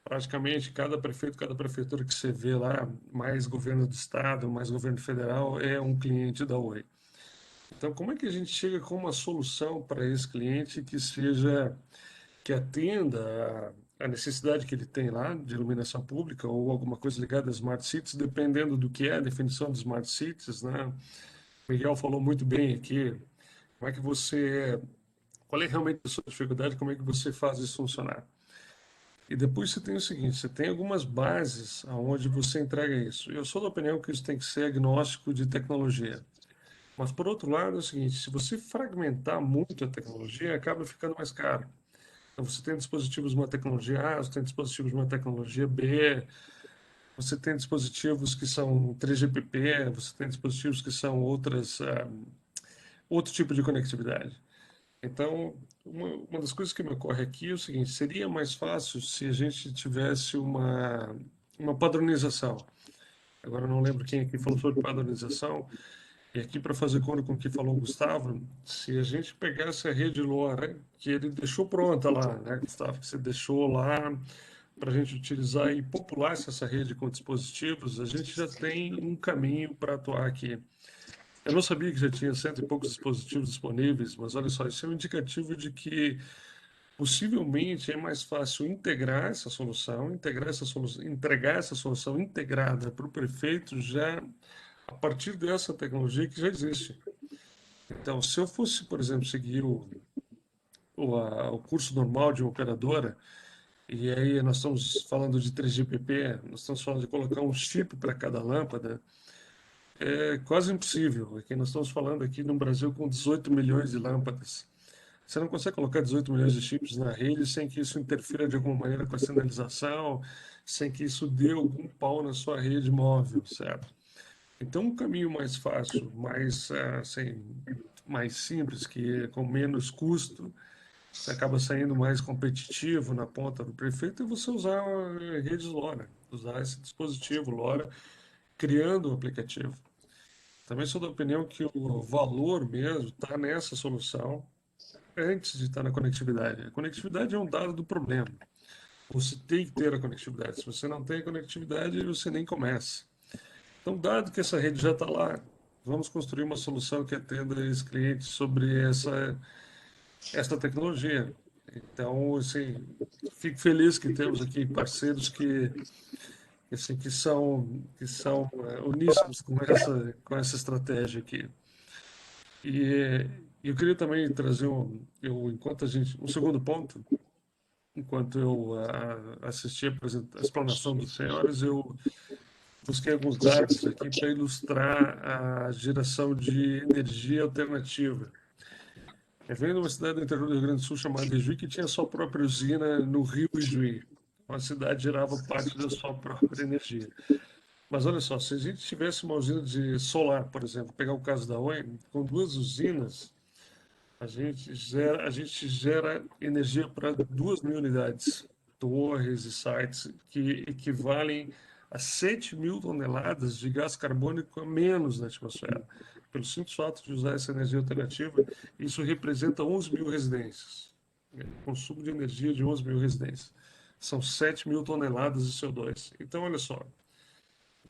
Praticamente cada prefeito, cada prefeitura que você vê lá, mais governo do estado, mais governo federal, é um cliente da Oi. Então, como é que a gente chega com uma solução para esse cliente que atenda a necessidade que ele tem lá de iluminação pública ou alguma coisa ligada a Smart Cities, dependendo do que é a definição de Smart Cities, né? O Miguel falou muito bem aqui. Qual é realmente a sua dificuldade, como é que você faz isso funcionar? E depois você tem o seguinte, você tem algumas bases aonde você entrega isso. Eu sou da opinião que isso tem que ser agnóstico de tecnologia. Mas, por outro lado, é o seguinte, se você fragmentar muito a tecnologia, acaba ficando mais caro. Então, você tem dispositivos de uma tecnologia A, você tem dispositivos de uma tecnologia B, você tem dispositivos que são 3GPP, você tem dispositivos que são outro tipo de conectividade. Então, uma das coisas que me ocorre aqui é o seguinte, seria mais fácil se a gente tivesse uma padronização. Agora, eu não lembro quem aqui falou sobre padronização, e aqui para fazer coro com o que falou o Gustavo, se a gente pegasse a rede LoRa, que ele deixou pronta lá, né, Gustavo, que você deixou lá para a gente utilizar e populasse essa rede com dispositivos, a gente já tem um caminho para atuar aqui. Eu não sabia que já tinha 100 e poucos dispositivos disponíveis, mas olha só, isso é um indicativo de que possivelmente é mais fácil integrar essa solução, entregar essa solução integrada para o prefeito já a partir dessa tecnologia que já existe. Então, se eu fosse, por exemplo, seguir o curso normal de uma operadora, e aí nós estamos falando de 3GPP, nós estamos falando de colocar um chip para cada lâmpada, é quase impossível. Aqui nós estamos falando aqui no Brasil com 18 milhões de lâmpadas. Você não consegue colocar 18 milhões de chips na rede sem que isso interfira de alguma maneira com a sinalização, sem que isso dê algum pau na sua rede móvel, certo? Então, um caminho mais fácil, mais simples, com menos custo, você acaba saindo mais competitivo na ponta do prefeito, é você usar redes LoRa, usar esse dispositivo LoRa, criando o aplicativo. Também sou da opinião que o valor mesmo está nessa solução antes de estar na conectividade. A conectividade é um dado do problema. você tem que ter a conectividade. Se você não tem a conectividade, você nem começa. Então, dado que essa rede já está lá, vamos construir uma solução que atenda esse cliente sobre essa tecnologia. Então, assim, fico feliz que temos aqui parceiros assim, que são uníssonos com essa estratégia aqui. E eu queria também trazer um segundo ponto. Enquanto eu assisti a explanação dos senhores, eu busquei alguns dados aqui para ilustrar a geração de energia alternativa. Eu venho de uma cidade do interior do Rio Grande do Sul chamada Ijuí, que tinha sua própria usina no rio Ijuí. A cidade gerava parte da sua própria energia. Mas olha só, se a gente tivesse uma usina de solar, por exemplo, pegar o caso da Oi, com 2 usinas, a gente gera energia para 2.000 unidades, torres e sites, que equivalem a 7.000 toneladas de gás carbônico a menos na atmosfera. Pelo simples fato de usar essa energia alternativa, isso representa 11.000 residências. O consumo de energia de 11.000 residências. São 7.000 toneladas de CO2. Então, olha só,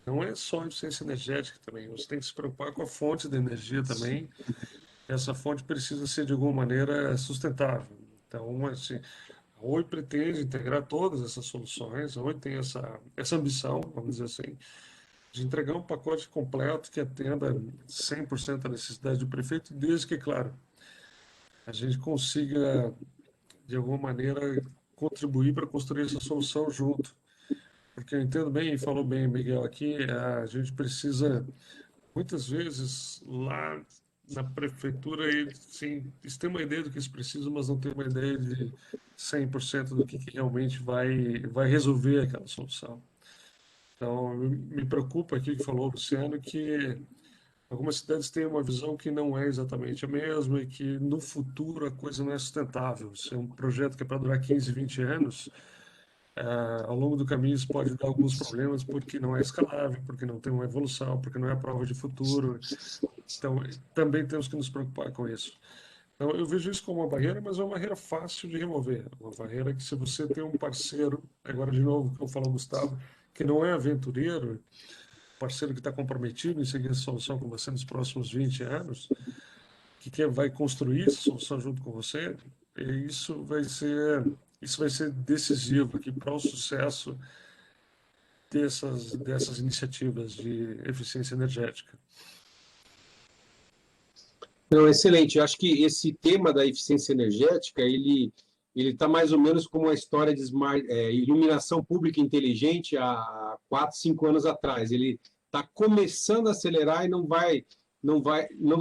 não é só eficiência energética também, você tem que se preocupar com a fonte de energia também. Essa fonte precisa ser, de alguma maneira, sustentável. Então, assim, a Oi pretende integrar todas essas soluções, a Oi tem essa ambição, vamos dizer assim, de entregar um pacote completo que atenda 100% a necessidade do prefeito, desde que, claro, a gente consiga, de alguma maneira, contribuir para construir essa solução junto. Porque eu entendo bem, e falou bem, Miguel, aqui, a gente precisa, muitas vezes, lá na prefeitura, sim, eles têm uma ideia do que eles precisam, mas não tem uma ideia de 100% do que realmente vai resolver aquela solução. Então, me preocupa aqui que falou o Luciano, que algumas cidades têm uma visão que não é exatamente a mesma e que no futuro a coisa não é sustentável. Se é um projeto que é para durar 15, 20 anos, ao longo do caminho isso pode dar alguns problemas porque não é escalável, porque não tem uma evolução, porque não é a prova de futuro. Então, também temos que nos preocupar com isso. Então, eu vejo isso como uma barreira, mas é uma barreira fácil de remover. Uma barreira que, se você tem um parceiro, agora de novo, que eu falo, Gustavo, que não é aventureiro, parceiro que está comprometido em seguir essa solução com você nos próximos 20 anos, que vai construir essa solução junto com você, isso vai ser decisivo aqui para o sucesso dessas iniciativas de eficiência energética. Não, excelente. Eu acho que esse tema da eficiência energética, ele está mais ou menos como a história de iluminação pública inteligente há 4, 5 anos atrás. Ele está começando a acelerar e não vai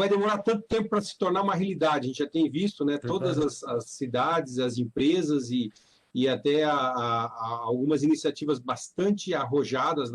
demorar tanto tempo para se tornar uma realidade. A gente já tem visto, né, todas as cidades, as empresas e até algumas iniciativas bastante arrojadas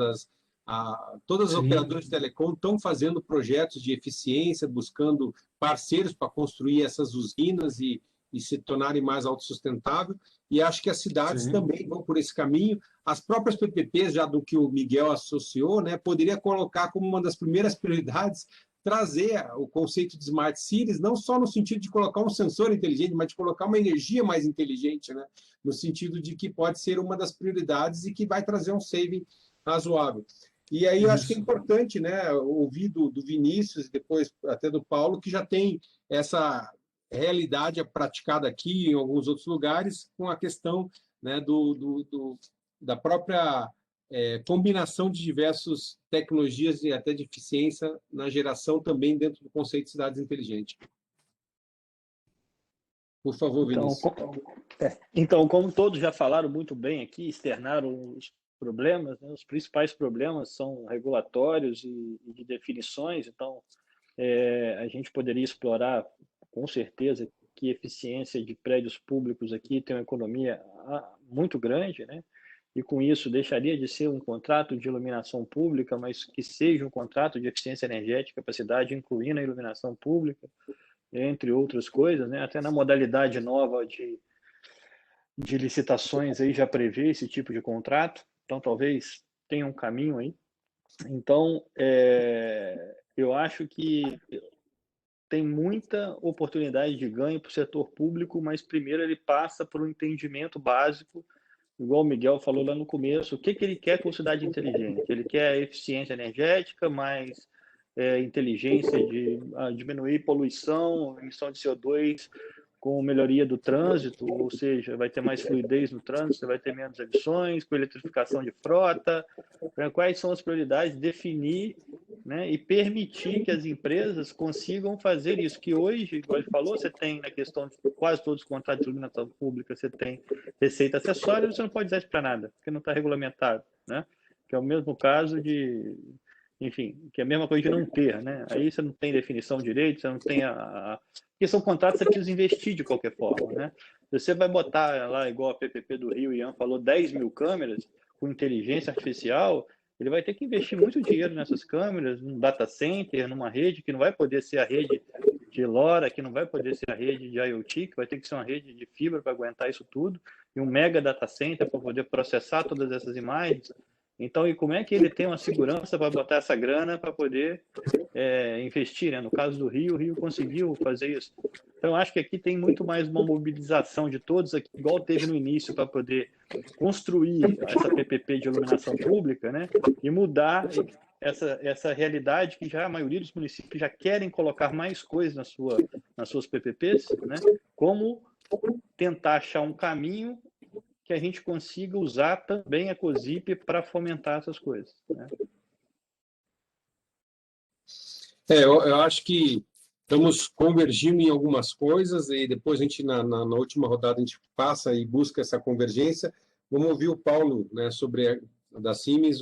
todas as operadoras de telecom estão fazendo projetos de eficiência, buscando parceiros para construir essas usinas e se tornarem mais autossustentáveis. E acho que as cidades também vão por esse caminho. As próprias PPPs, já do que o Miguel associou, né, poderia colocar como uma das primeiras prioridades trazer o conceito de Smart Cities, não só no sentido de colocar um sensor inteligente, mas de colocar uma energia mais inteligente, né, no sentido de que pode ser uma das prioridades e que vai trazer um saving razoável. E aí eu acho que é importante, né, ouvir do Vinícius e depois até do Paulo, que já tem essa realidade praticada aqui em alguns outros lugares, com a questão, né, da própria combinação de diversas tecnologias e até de eficiência na geração também dentro do conceito de cidades inteligentes. Por favor, Vinícius. Então, como todos já falaram muito bem aqui, externaram os problemas, né? Os principais problemas são regulatórios e de definições. Então, a gente poderia explorar, com certeza, que eficiência de prédios públicos aqui tem uma economia muito grande, né? E com isso deixaria de ser um contrato de iluminação pública, mas que seja um contrato de eficiência energética para a cidade, incluindo a iluminação pública, entre outras coisas, né? Até na modalidade nova de licitações aí já prevê esse tipo de contrato. Então, talvez tenha um caminho aí. Então, eu acho que tem muita oportunidade de ganho para o setor público, mas primeiro ele passa por um entendimento básico igual o Miguel falou lá no começo, o que ele quer com cidade inteligente? Ele quer eficiência energética, mais inteligência de diminuir poluição, emissão de CO2, com melhoria do trânsito, ou seja, vai ter mais fluidez no trânsito, vai ter menos emissões, com eletrificação de frota. Quais são as prioridades? Definir, né, e permitir que as empresas consigam fazer isso, que hoje, igual ele falou, você tem na questão de quase todos os contratos de iluminação pública, você tem receita acessória, você não pode usar isso para nada, porque não está regulamentado, né? Que é o mesmo caso de... Enfim, que é a mesma coisa de não ter, né? Aí você não tem definição de direito, você não tem porque são contratos que você precisa investir de qualquer forma, né? Você vai botar lá, igual a PPP do Rio, o Ian falou, 10 mil câmeras com inteligência artificial, ele vai ter que investir muito dinheiro nessas câmeras, num data center, numa rede que não vai poder ser a rede de LoRa, que não vai poder ser a rede de IoT, que vai ter que ser uma rede de fibra para aguentar isso tudo, e um mega data center para poder processar todas essas imagens. Então, e como é que ele tem uma segurança para botar essa grana para poder investir, né? No caso do Rio, o Rio conseguiu fazer isso. Então, acho que aqui tem muito mais uma mobilização de todos aqui, igual teve no início, para poder construir essa PPP de iluminação pública, né? E mudar essa realidade que já a maioria dos municípios já querem colocar mais coisas nas suas PPPs, né? Como tentar achar um caminho que a gente consiga usar também a COSIP para fomentar essas coisas, né? Eu acho que estamos convergindo em algumas coisas e depois a gente, na última rodada, a gente passa e busca essa convergência. Vamos ouvir o Paulo, né, sobre da Siemens,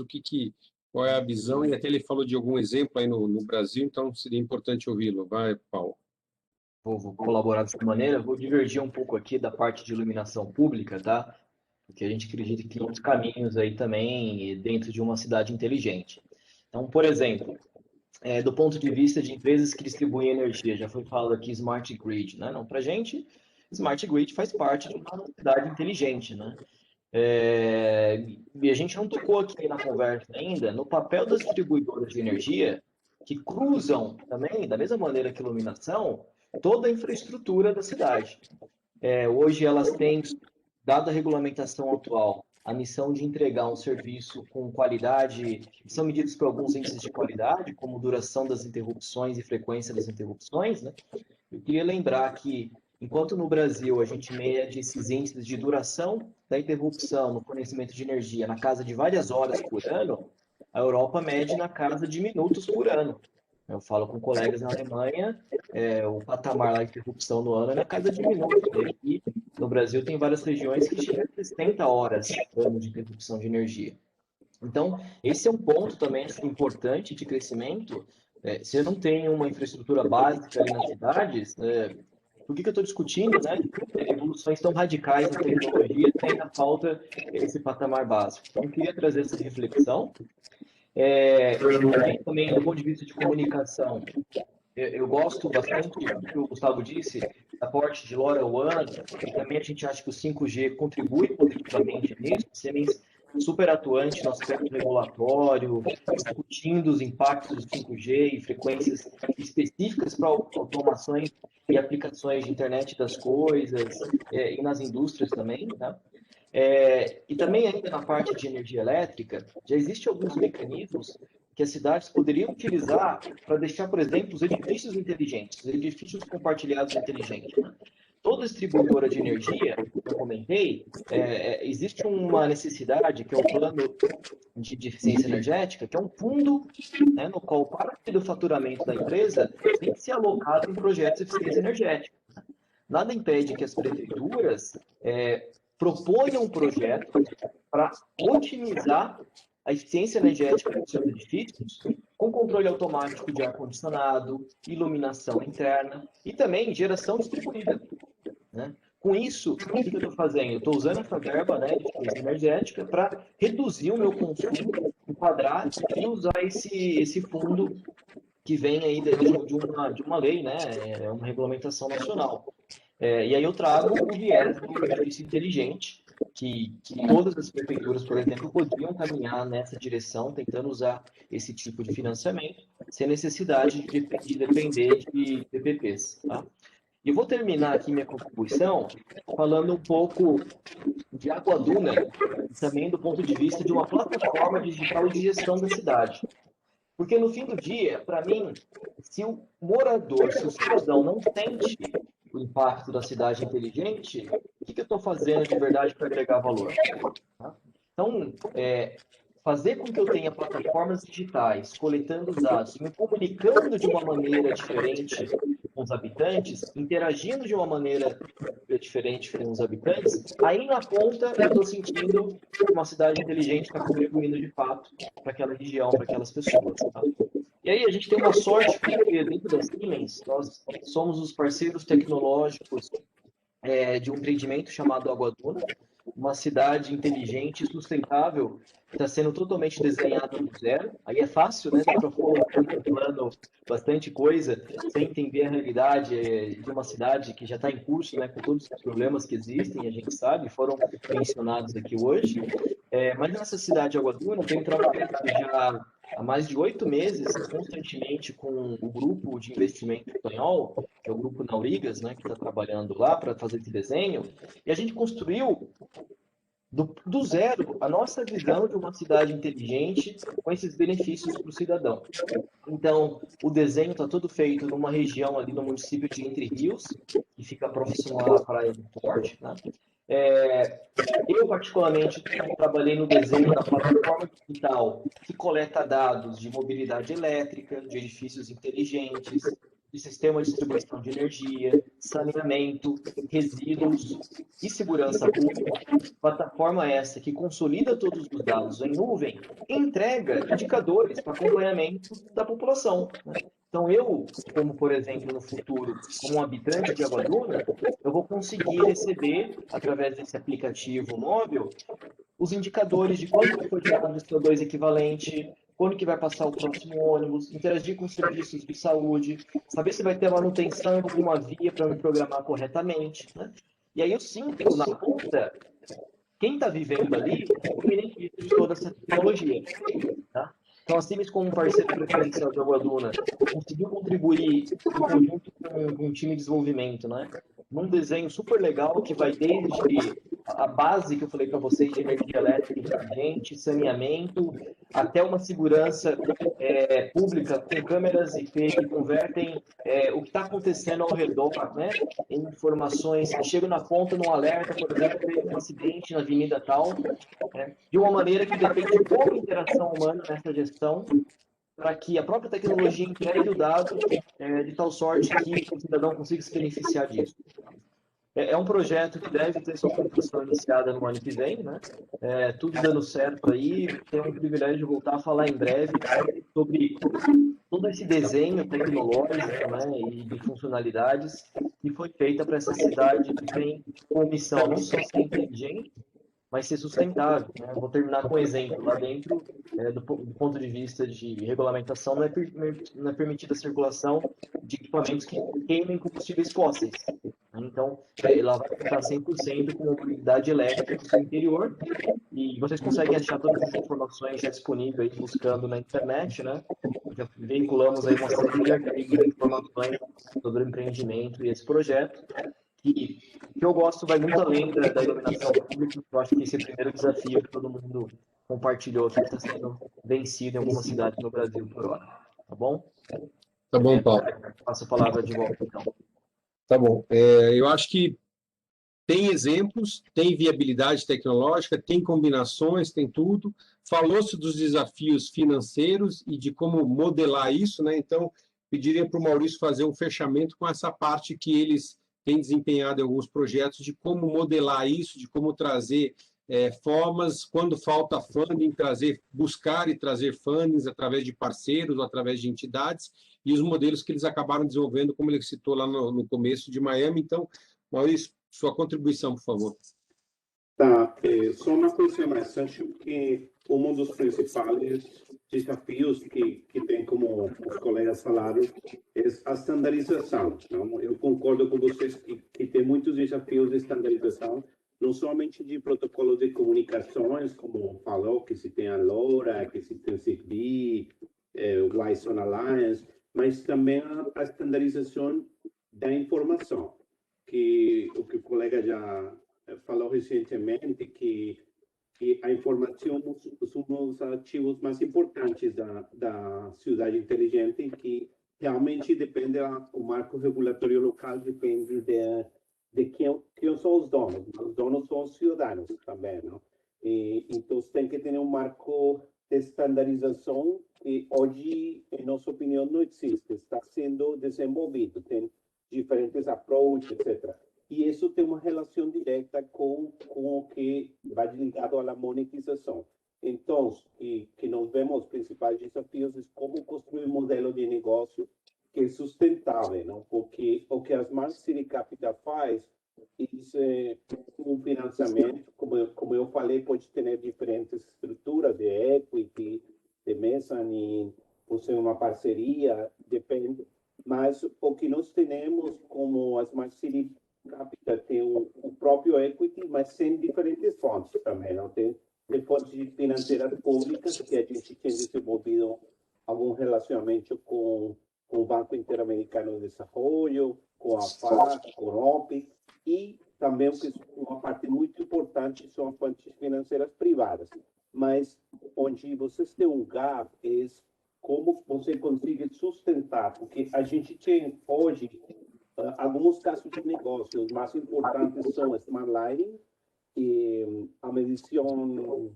qual é a visão, e até ele falou de algum exemplo aí no Brasil, então seria importante ouvi-lo. Vai, Paulo. Vou colaborar dessa maneira, vou divergir um pouco aqui da parte de iluminação pública, tá? Porque a gente acredita que tem outros caminhos aí também dentro de uma cidade inteligente. Então, por exemplo, do ponto de vista de empresas que distribuem energia, já foi falado aqui Smart Grid, né? Não, para a gente, Smart Grid faz parte de uma cidade inteligente, né? E a gente não tocou aqui na conversa ainda no papel das distribuidoras de energia que cruzam também, da mesma maneira que a iluminação, toda a infraestrutura da cidade. Hoje elas têm, dada a regulamentação atual, a missão de entregar um serviço com qualidade, são medidos por alguns índices de qualidade, como duração das interrupções e frequência das interrupções, né? Eu queria lembrar que, enquanto no Brasil a gente mede esses índices de duração da interrupção no fornecimento de energia na casa de várias horas por ano, a Europa mede na casa de minutos por ano. Eu falo com colegas na Alemanha, o patamar lá de interrupção no ano é na casa de minutos. E no Brasil tem várias regiões que chegam a 60 horas ano de interrupção de energia. Então, esse é um ponto também importante de crescimento. Se eu não tenho uma infraestrutura básica ali nas cidades, por que eu estou discutindo, né, evoluções tão radicais na tecnologia sem ainda falta esse patamar básico? Então, eu queria trazer essa reflexão. Também, do ponto de vista de comunicação, eu gosto bastante do que o Gustavo disse, da aporte de LoRaWAN, e também a gente acha que o 5G contribui positivamente nisso, Siemens super atuante no aspecto regulatório, discutindo os impactos do 5G e frequências específicas para automações e aplicações de internet das coisas, e nas indústrias também, tá? E também ainda na parte de energia elétrica, já existem alguns mecanismos que as cidades poderiam utilizar para deixar, por exemplo, os edifícios inteligentes, os edifícios compartilhados inteligentes, né? Toda distribuidora de energia, eu comentei, existe uma necessidade, que é o plano de eficiência energética, que é um fundo, né, no qual parte do faturamento da empresa tem que ser alocado em projetos de eficiência energética. Nada impede que as prefeituras proponham um projeto para otimizar a eficiência energética dos seus edifícios, com controle automático de ar-condicionado, iluminação interna e também geração distribuída, né? Com isso, o que eu estou fazendo? Eu estou usando essa verba, né, de eficiência energética para reduzir o meu consumo, enquadrar e usar esse fundo que vem aí de uma lei, né, uma regulamentação nacional. E aí eu trago o viés do edifício inteligente, que todas as prefeituras, por exemplo, poderiam caminhar nessa direção, tentando usar esse tipo de financiamento, sem necessidade de depender de PPPs. Tá? E eu vou terminar aqui minha contribuição falando um pouco de Água Duna, também do ponto de vista de uma plataforma digital de gestão da cidade. Porque no fim do dia, para mim, se o morador, se o cidadão não sente o impacto da cidade inteligente, o que eu estou fazendo de verdade para agregar valor? Então, fazer com que eu tenha plataformas digitais coletando os dados, me comunicando de uma maneira diferente com os habitantes, interagindo de uma maneira diferente com os habitantes, aí na ponta eu estou sentindo que uma cidade inteligente está contribuindo de fato para aquela região, para aquelas pessoas. Tá? E aí a gente tem uma sorte, porque dentro da Siemens, nós somos os parceiros tecnológicos de um empreendimento chamado Água Duna, uma cidade inteligente e sustentável que está sendo totalmente desenhada do zero. Aí é fácil, né? Dá para colocar no plano bastante coisa, sem entender a realidade de uma cidade que já está em curso, né? Com todos os problemas que existem, a gente sabe, foram mencionados aqui hoje. Mas nessa cidade de Água Duna, eu tenho trabalhado já há mais de 8 meses, constantemente com o grupo de investimento espanhol, que é o grupo Naurigas, né, que está trabalhando lá para fazer esse desenho, e a gente construiu do zero a nossa visão de uma cidade inteligente com esses benefícios para o cidadão. Então, o desenho está todo feito numa região ali no município de Entre Rios, que fica próximo à Praia do Forte, né? Eu, particularmente, trabalhei no desenho da plataforma digital que coleta dados de mobilidade elétrica, de edifícios inteligentes, de sistema de distribuição de energia, saneamento, resíduos e segurança pública. Plataforma essa que consolida todos os dados em nuvem e entrega indicadores para acompanhamento da população, né? Então, eu, como por exemplo, no futuro, como um habitante de Água Duna, eu vou conseguir receber, através desse aplicativo móvel, os indicadores de quanto foi gerado de CO2 equivalente, quando que vai passar o próximo ônibus, interagir com serviços de saúde, saber se vai ter manutenção em alguma via para me programar corretamente, né? E aí eu sinto na ponta, quem está vivendo ali, o benefício de toda essa tecnologia, tá? Então, a Siemens, como parceiro preferencial de Água Duna, conseguiu contribuir em conjunto com um time de desenvolvimento, né? Num desenho super legal que vai desde a base que eu falei para vocês de energia elétrica inteligente, saneamento, até uma segurança pública com câmeras IP que convertem o que está acontecendo ao redor, né, em informações que chegam na ponta num alerta, por exemplo, teve um acidente na avenida tal, né, de uma maneira que depende de pouca interação humana nessa gestão, para que a própria tecnologia entregue o dado de tal sorte que o cidadão consiga se beneficiar disso. É um projeto que deve ter sua construção iniciada no ano que vem, né? Tudo dando certo aí, tenho um privilégio de voltar a falar em breve sobre todo esse desenho tecnológico, né, e de funcionalidades que foi feita para essa cidade que tem como missão não só ser inteligente, mas ser sustentável, né? Vou terminar com um exemplo. Lá dentro, do ponto de vista de regulamentação, não é permitida a circulação de equipamentos que queimem combustíveis fósseis. Então, ela vai ficar 100% com mobilidade elétrica no seu interior, e vocês conseguem achar todas as informações já disponíveis aí, buscando na internet, né? Já veiculamos aí uma série de artigos de informações sobre o empreendimento e esse projeto, que eu gosto vai muito além da iluminação pública. Eu acho que esse é o primeiro desafio que todo mundo compartilhou aqui, que está sendo vencido em algumas cidades no Brasil por hora. Tá bom? Tá bom, Paulo. Passo a palavra de volta, então. Tá bom. Eu acho que tem exemplos, tem viabilidade tecnológica, tem combinações, tem tudo. Falou-se dos desafios financeiros e de como modelar isso, né? Então, pediria para o Maurício fazer um fechamento com essa parte que eles têm desempenhado em alguns projetos, de como modelar isso, de como trazer formas, quando falta funding, buscar e trazer fundings através de parceiros ou através de entidades, e os modelos que eles acabaram desenvolvendo, como ele citou lá no começo de Miami. Então, Maurício, sua contribuição, por favor. Tá, só uma coisa mais. Acho que um dos principais desafios que tem, como os colegas falaram, é a estandarização. Não? Eu concordo com vocês que tem muitos desafios de estandarização, não somente de protocolos de comunicações, como falou, que se tem a LoRa, que se tem o Zigbee, o Wi-Fi Alliance, mas também a estandarização da informação, que o colega já falou recentemente que a informação são os ativos mais importantes da cidade inteligente, que realmente depende, o marco regulatório local depende de quem são os donos. Os donos são os cidadãos também, não? Então, tem que ter um marco de estandarização que hoje, em nossa opinião, não existe. Está sendo desenvolvido, tem diferentes approaches, etc. E isso tem uma relação direta com o que vai ligado à monetização. Então, que nós vemos os principais desafios é como construir um modelo de negócio que é sustentável, não? Porque o que a Smart City Capital faz é um financiamento, como eu falei, pode ter diferentes estruturas de equity, de mezzanine, ou ser uma parceria, depende. Mas o que nós temos como a Smart City Capital tem o próprio equity, mas sem diferentes fontes também, não tem fontes financeiras públicas que a gente tem desenvolvido algum relacionamento com o Banco Interamericano de Desenvolvimento, com a FAC, com o OPE, e também uma parte muito importante são as fontes financeiras privadas. Mas onde vocês têm um gap é como você consegue sustentar, porque a gente tem hoje alguns casos de negócio. Os mais importantes são Smart Lighting e a medição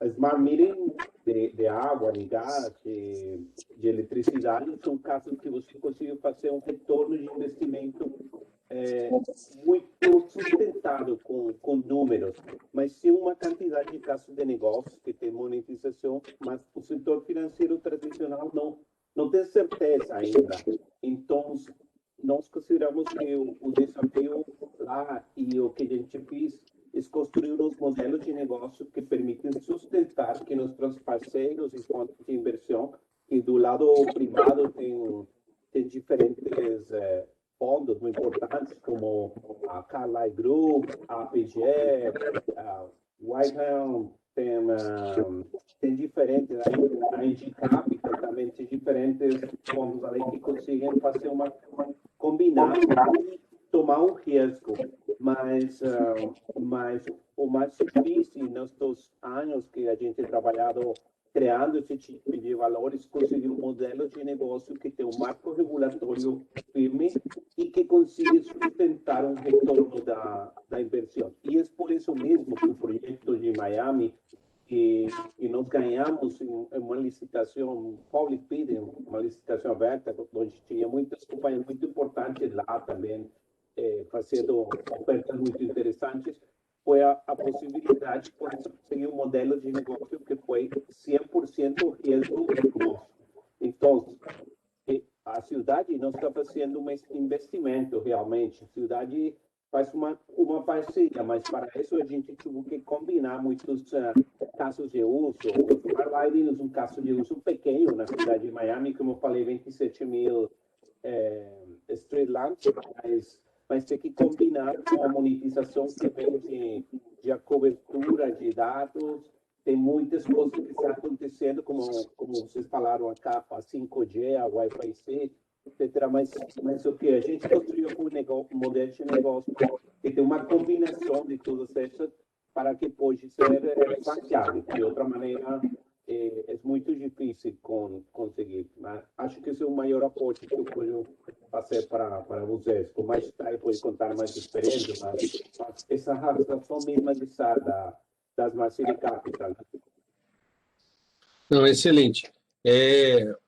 Smart Metering de água, de gás, de eletricidade. São casos que você consegue fazer um retorno de investimento muito sustentado com números, mas tem uma quantidade de casos de negócios que tem monetização, mas o setor financeiro tradicional não tem certeza ainda. Então, nós consideramos que o desafio lá e o que a gente fez é construir uns modelos de negócio que permitem sustentar que nossos parceiros e fontes de inversão, que do lado privado tem diferentes fondos muito importantes, como a Carlyle Group, a PGE, a Whiteham, tem diferentes, a Engie Capital também tem diferentes fundos ali que conseguem fazer combinar e tomar um risco, mas o mais difícil nestes anos que a gente tem trabalhado criando esse tipo de valores, conseguir um modelo de negócio que tem um marco regulatório firme e que consiga sustentar um retorno da inversão. E é por isso mesmo que o projeto de Miami, que nós ganhamos em uma licitação, public bidding, uma licitação aberta, onde tinha muitas companhias muito importantes lá também, fazendo ofertas muito interessantes, foi a possibilidade de conseguir um modelo de negócio que foi 100% risco nosso. Então, a cidade não está fazendo um investimento realmente. A cidade faz uma parceria, mas para isso a gente teve que combinar muitos casos de uso. O Smart Lighting é um caso de uso pequeno na cidade de Miami, como eu falei, 27 mil street lamps, mas tem que combinar com a monetização que vem de a cobertura de dados. Tem muitas coisas que estão acontecendo, como vocês falaram, a capa 5G, a Wi-Fi 6, etc. Mas o que a gente construiu um modelo de negócio que tem uma combinação de tudo isso para que possa ser saqueado. De outra maneira, é muito difícil conseguir. Mas acho que esse é o maior apoio que eu posso fazer para vocês. Com mais tarde, pode contar mais experiências, mas essa razão mesma de estar das Smart City Capital. Não, excelente.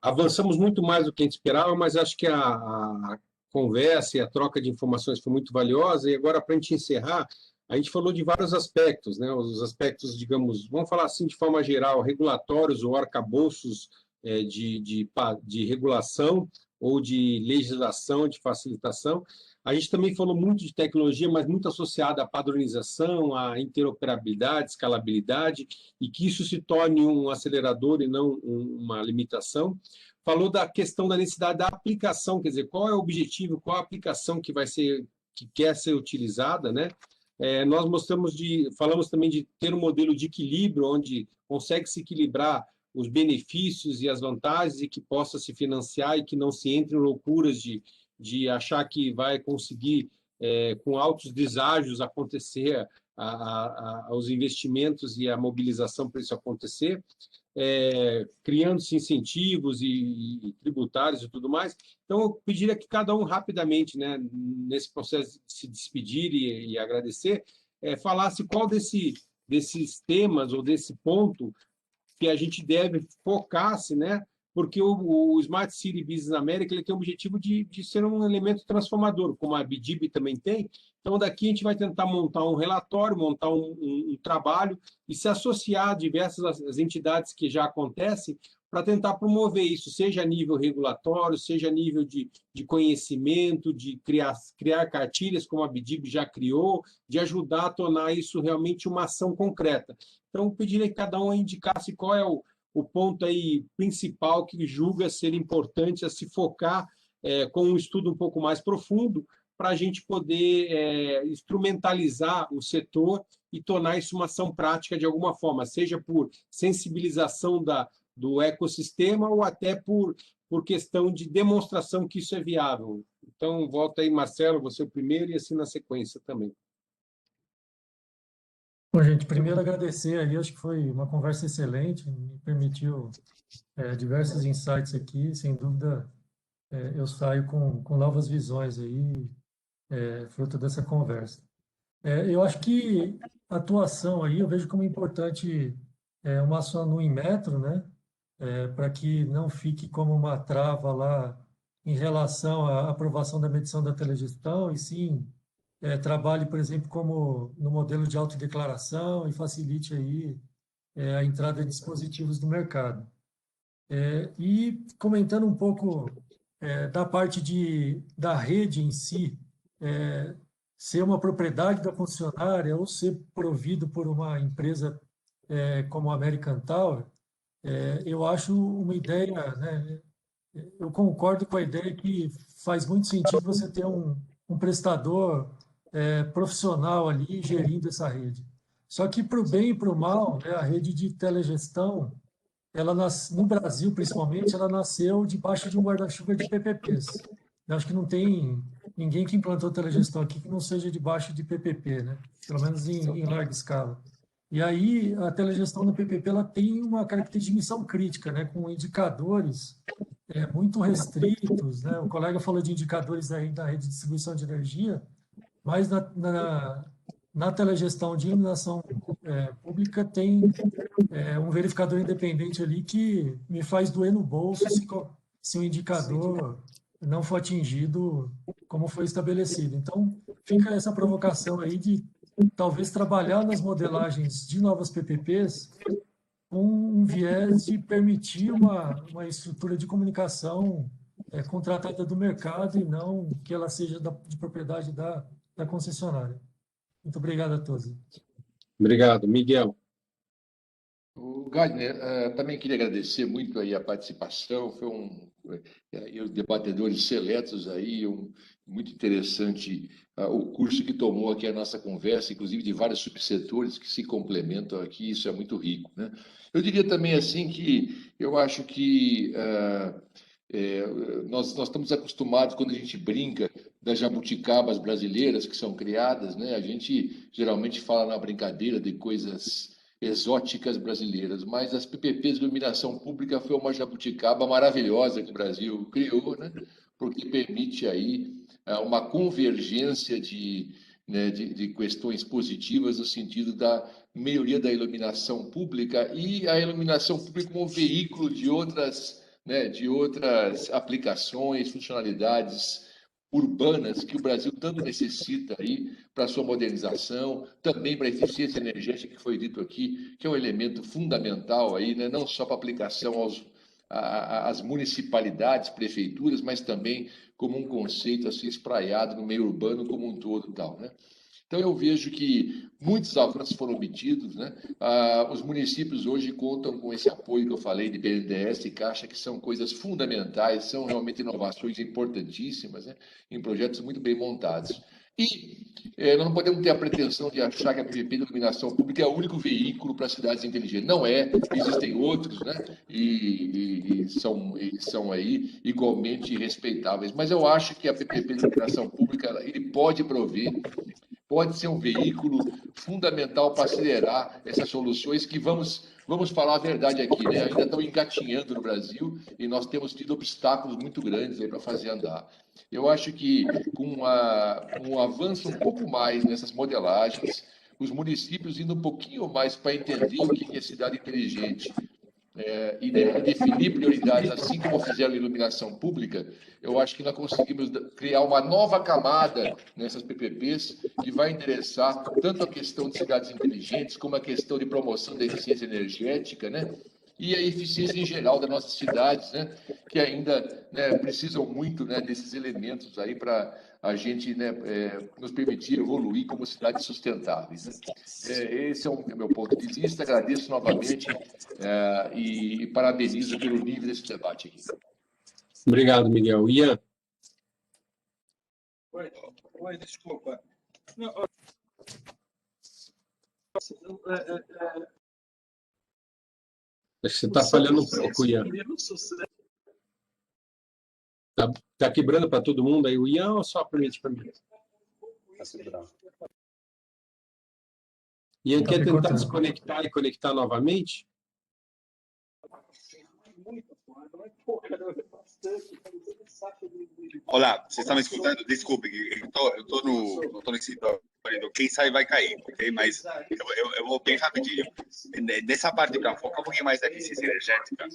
Avançamos muito mais do que a gente esperava, mas acho que a conversa e a troca de informações foi muito valiosa. E agora, para a gente encerrar, a gente falou de vários aspectos, né? Os aspectos, digamos, vamos falar assim de forma geral, regulatórios ou arcabouços de regulação ou de legislação, de facilitação. A gente também falou muito de tecnologia, mas muito associada à padronização, à interoperabilidade, escalabilidade, e que isso se torne um acelerador e não uma limitação. Falou da questão da necessidade da aplicação, quer dizer, qual é o objetivo, qual a aplicação que quer ser utilizada, né? Nós falamos também de ter um modelo de equilíbrio, onde consegue se equilibrar os benefícios e as vantagens e que possa se financiar e que não se entre em loucuras de achar que vai conseguir com altos deságios acontecer, os investimentos e a mobilização para isso acontecer, criando-se incentivos e tributários e tudo mais. Então, eu pediria que cada um rapidamente, né, nesse processo de se despedir e agradecer, falasse qual desses temas ou desse ponto que a gente deve focar-se, né? Porque o Smart City Business América ele tem o objetivo de ser um elemento transformador, como a BDIB também tem. Então, daqui a gente vai tentar montar um relatório, montar um trabalho e se associar a diversas as entidades que já acontecem para tentar promover isso, seja a nível regulatório, seja a nível de conhecimento, de criar cartilhas, como a BDIB já criou, de ajudar a tornar isso realmente uma ação concreta. Então, eu pediria que cada um indicasse qual é o ponto aí principal que julga ser importante a se focar com um estudo um pouco mais profundo para a gente poder instrumentalizar o setor e tornar isso uma ação prática de alguma forma, seja por sensibilização do ecossistema ou até por questão de demonstração que isso é viável. Então, volta aí, Marcelo, você o primeiro e assim na sequência também. Bom, gente, primeiro agradecer aí, acho que foi uma conversa excelente, me permitiu diversos insights aqui, sem dúvida eu saio com novas visões aí, fruto dessa conversa. Eu acho que a atuação aí, eu vejo como importante uma ação no Inmetro, né, para que não fique como uma trava lá em relação à aprovação da medição da telegestão, e sim trabalhe, por exemplo, como no modelo de autodeclaração e facilite aí a entrada de dispositivos no mercado. E comentando um pouco da parte da rede em si, ser uma propriedade da concessionária ou ser provido por uma empresa como a American Tower, eu acho uma ideia, né, eu concordo com a ideia que faz muito sentido você ter um prestador profissional ali gerindo essa rede. Só que para o bem e para o mal, né, a rede de telegestão, no Brasil principalmente, ela nasceu debaixo de um guarda-chuva de PPPs. Eu acho que não tem ninguém que implantou telegestão aqui que não seja debaixo de PPP, né? Pelo menos em larga escala. E aí a telegestão no PPP ela tem uma característica de missão crítica, né, com indicadores muito restritos, né? O colega falou de indicadores aí da rede de distribuição de energia, mas na telegestão de iluminação pública tem um verificador independente ali que me faz doer no bolso se o indicador não for atingido como foi estabelecido. Então, fica essa provocação aí de talvez trabalhar nas modelagens de novas PPPs com um viés de permitir uma estrutura de comunicação contratada do mercado e não que ela seja de propriedade da concessionária. Muito obrigado a todos. Obrigado. Miguel. O Gardner, também queria agradecer muito aí a participação, e os debatedores seletos aí, muito interessante o curso que tomou aqui a nossa conversa, inclusive de vários subsetores que se complementam aqui, isso é muito rico, né? Eu diria também assim que eu acho que nós estamos acostumados, quando a gente brinca das jabuticabas brasileiras que são criadas, né? A gente geralmente fala na brincadeira de coisas exóticas brasileiras, mas as PPPs de iluminação pública foi uma jabuticaba maravilhosa que o Brasil criou, né? Porque permite aí uma convergência de questões positivas no sentido da melhoria da iluminação pública e a iluminação pública como veículo de outras aplicações, funcionalidades urbanas que o Brasil tanto necessita aí para sua modernização, também para a eficiência energética que foi dito aqui, que é um elemento fundamental aí, né? Não só para aplicação às municipalidades, prefeituras, mas também como um conceito a ser espraiado no meio urbano como um todo, tal, né? Então, eu vejo que muitos avanços foram obtidos, né? Os municípios hoje contam com esse apoio que eu falei de BNDES e Caixa, que são coisas fundamentais, são realmente inovações importantíssimas, né? Em projetos muito bem montados. E nós não podemos ter a pretensão de achar que a PPP de iluminação pública é o único veículo para cidades inteligentes. Não é, existem outros, né? E são aí igualmente respeitáveis. Mas eu acho que a PPP de iluminação pública ele pode prover, pode ser um veículo fundamental para acelerar essas soluções que vamos falar a verdade aqui, né? Ainda estão engatinhando no Brasil e nós temos tido obstáculos muito grandes aí para fazer andar. Eu acho que com um avanço um pouco mais nessas modelagens, os municípios indo um pouquinho mais para entender o que é cidade inteligente e definir prioridades, assim como fizeram a iluminação pública, eu acho que nós conseguimos criar uma nova camada nessas PPPs que vai endereçar tanto a questão de cidades inteligentes, como a questão de promoção da eficiência energética, né? E a eficiência em geral das nossas cidades, né? Que ainda precisam muito, né, desses elementos aí para a gente, né, nos permitir evoluir como cidades sustentáveis, né? Esse é o meu ponto de vista. Agradeço novamente e parabenizo pelo nível desse debate aqui. Obrigado, Miguel. Ian? Oi, desculpa. Não, acho que você está falhando um pouco, Ian. Está quebrando para todo mundo aí o Ian ou só permite para mim? Ian, quer tentar desconectar e conectar novamente? Olá, vocês estão me escutando? Desculpe, eu estou no escritório. Quem sai vai cair, ok? Mas eu vou bem rapidinho. Nessa parte, para focar um pouquinho mais da eficiência energética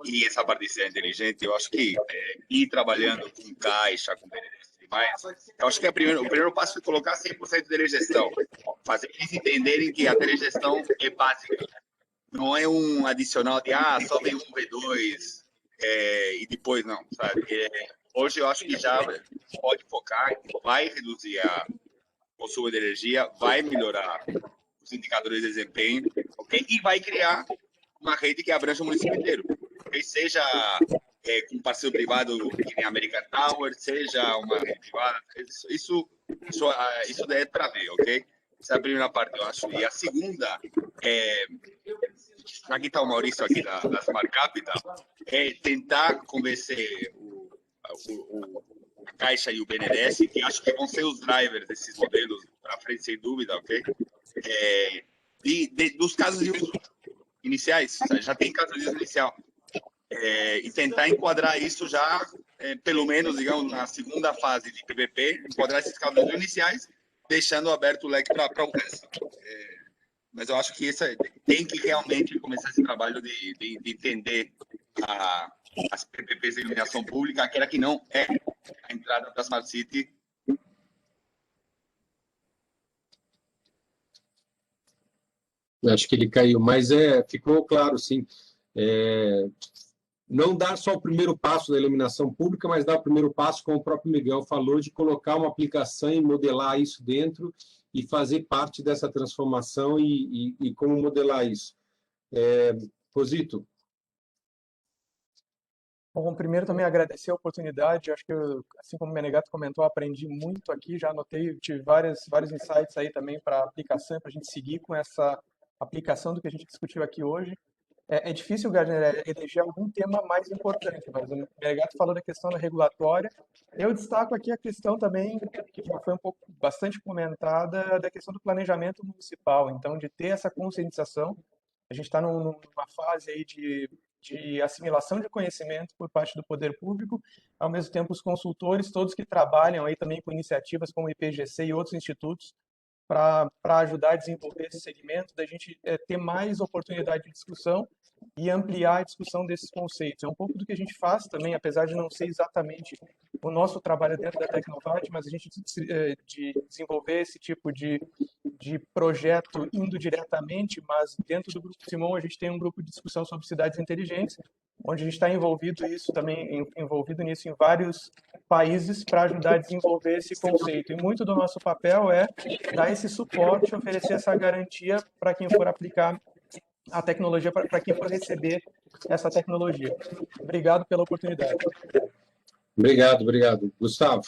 e essa parte de ser inteligente, eu acho que ir trabalhando com caixa, com BNDES e mais, eu acho que o primeiro passo é colocar 100% de telegestão. Fazer eles entenderem que a telegestão é básica. Não é um adicional de, só vem um V2 e depois não, sabe? Hoje eu acho que já pode focar, vai reduzir o consumo de energia, vai melhorar os indicadores de desempenho, okay? E vai criar uma rede que abrange o município inteiro. Okay? Seja com parceiro privado que nem American Tower, seja uma rede privada, isso é para ver, ok? Essa é a primeira parte, eu acho. E a segunda, aqui está o Maurício aqui da Smart Capital, é tentar convencer o Caixa e o BNDES, que acho que vão ser os drivers desses modelos para frente, sem dúvida, ok? Dos casos de uso iniciais, já tem caso de uso inicial. E tentar enquadrar isso já, pelo menos, digamos, na segunda fase de PPP, enquadrar esses casos de uso iniciais, deixando aberto o leque para o resto. Mas eu acho que tem que realmente começar esse trabalho de entender as PPPs de iluminação pública, aquela que não é a entrada para a Smart City. Acho que ele caiu, mas ficou claro, sim. Não dar só o primeiro passo da iluminação pública, mas dar o primeiro passo, como o próprio Miguel falou, de colocar uma aplicação e modelar isso dentro e fazer parte dessa transformação e como modelar isso. Posito? Bom, primeiro também agradecer a oportunidade. Acho que, assim como o Menegato comentou, aprendi muito aqui, já anotei, tive vários insights aí também para aplicação, para a gente seguir com essa aplicação do que a gente discutiu aqui hoje. É difícil, Gardner, eleger algum tema mais importante, mas o Menegato falou da questão da regulatória. Eu destaco aqui a questão também, que já foi bastante comentada, da questão do planejamento municipal. Então, de ter essa conscientização, a gente está numa fase aí de assimilação de conhecimento por parte do poder público, ao mesmo tempo os consultores, todos que trabalham aí também com iniciativas como o IPGC e outros institutos, para ajudar a desenvolver esse segmento, da gente ter mais oportunidade de discussão e ampliar a discussão desses conceitos. É um pouco do que a gente faz também, apesar de não ser exatamente o nosso trabalho dentro da Tecnovat, mas a gente de desenvolver esse tipo de projeto indo diretamente, mas dentro do Grupo Simon a gente tem um grupo de discussão sobre cidades inteligentes, onde a gente está envolvido nisso em vários países para ajudar a desenvolver esse conceito. E muito do nosso papel é dar esse suporte, oferecer essa garantia para quem for aplicar a tecnologia, para quem for receber essa tecnologia. Obrigado pela oportunidade. Obrigado. Gustavo?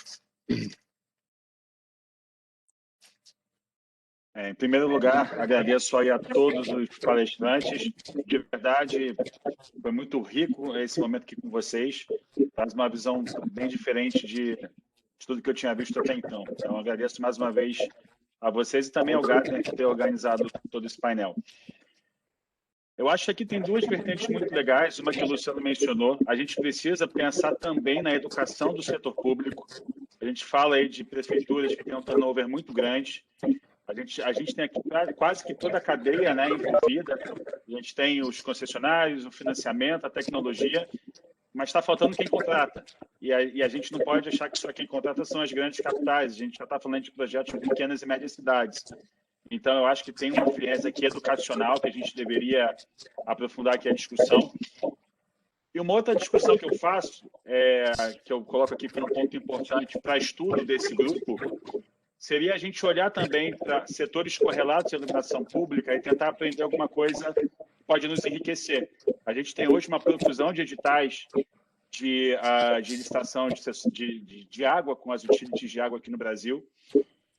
Em primeiro lugar, agradeço aí a todos os palestrantes. De verdade, foi muito rico esse momento aqui com vocês. Traz uma visão bem diferente de tudo que eu tinha visto até então. Então, agradeço mais uma vez a vocês e também ao Gartner por ter organizado todo esse painel. Eu acho que aqui tem duas vertentes muito legais, uma que o Luciano mencionou. A gente precisa pensar também na educação do setor público. A gente fala aí de prefeituras que têm um turnover muito grande. A gente tem aqui quase que toda a cadeia, né, envolvida. A gente tem os concessionários, o financiamento, a tecnologia, mas está faltando quem contrata. E a gente não pode achar que só quem contrata são as grandes capitais. A gente já está falando de projetos de pequenas e médias cidades. Então, eu acho que tem um viés aqui educacional que a gente deveria aprofundar aqui a discussão. E uma outra discussão que eu faço, que eu coloco aqui como ponto importante para estudo desse grupo, seria a gente olhar também para setores correlatos de iluminação pública e tentar aprender alguma coisa que pode nos enriquecer. A gente tem hoje uma profusão de editais de licitação de água com as utilities de água aqui no Brasil,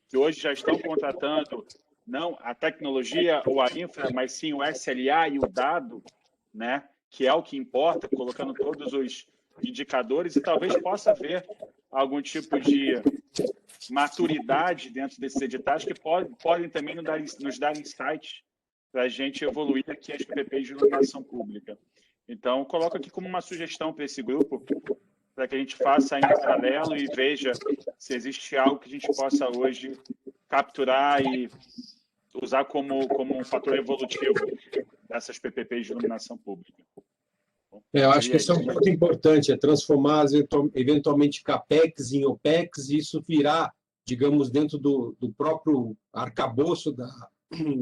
que hoje já estão contratando não a tecnologia ou a infra, mas sim o SLA e o dado, né, que é o que importa, colocando todos os indicadores, e talvez possa haver algum tipo de maturidade dentro desses editais que podem também nos dar insights para a gente evoluir aqui as PPPs de iluminação pública. Então, coloco aqui como uma sugestão para esse grupo, para que a gente faça em paralelo e veja se existe algo que a gente possa hoje capturar e usar como um fator evolutivo dessas PPPs de iluminação pública. Eu acho que isso é um ponto importante, é transformar eventualmente CAPEX em OPEX, e isso virar, digamos, dentro do próprio arcabouço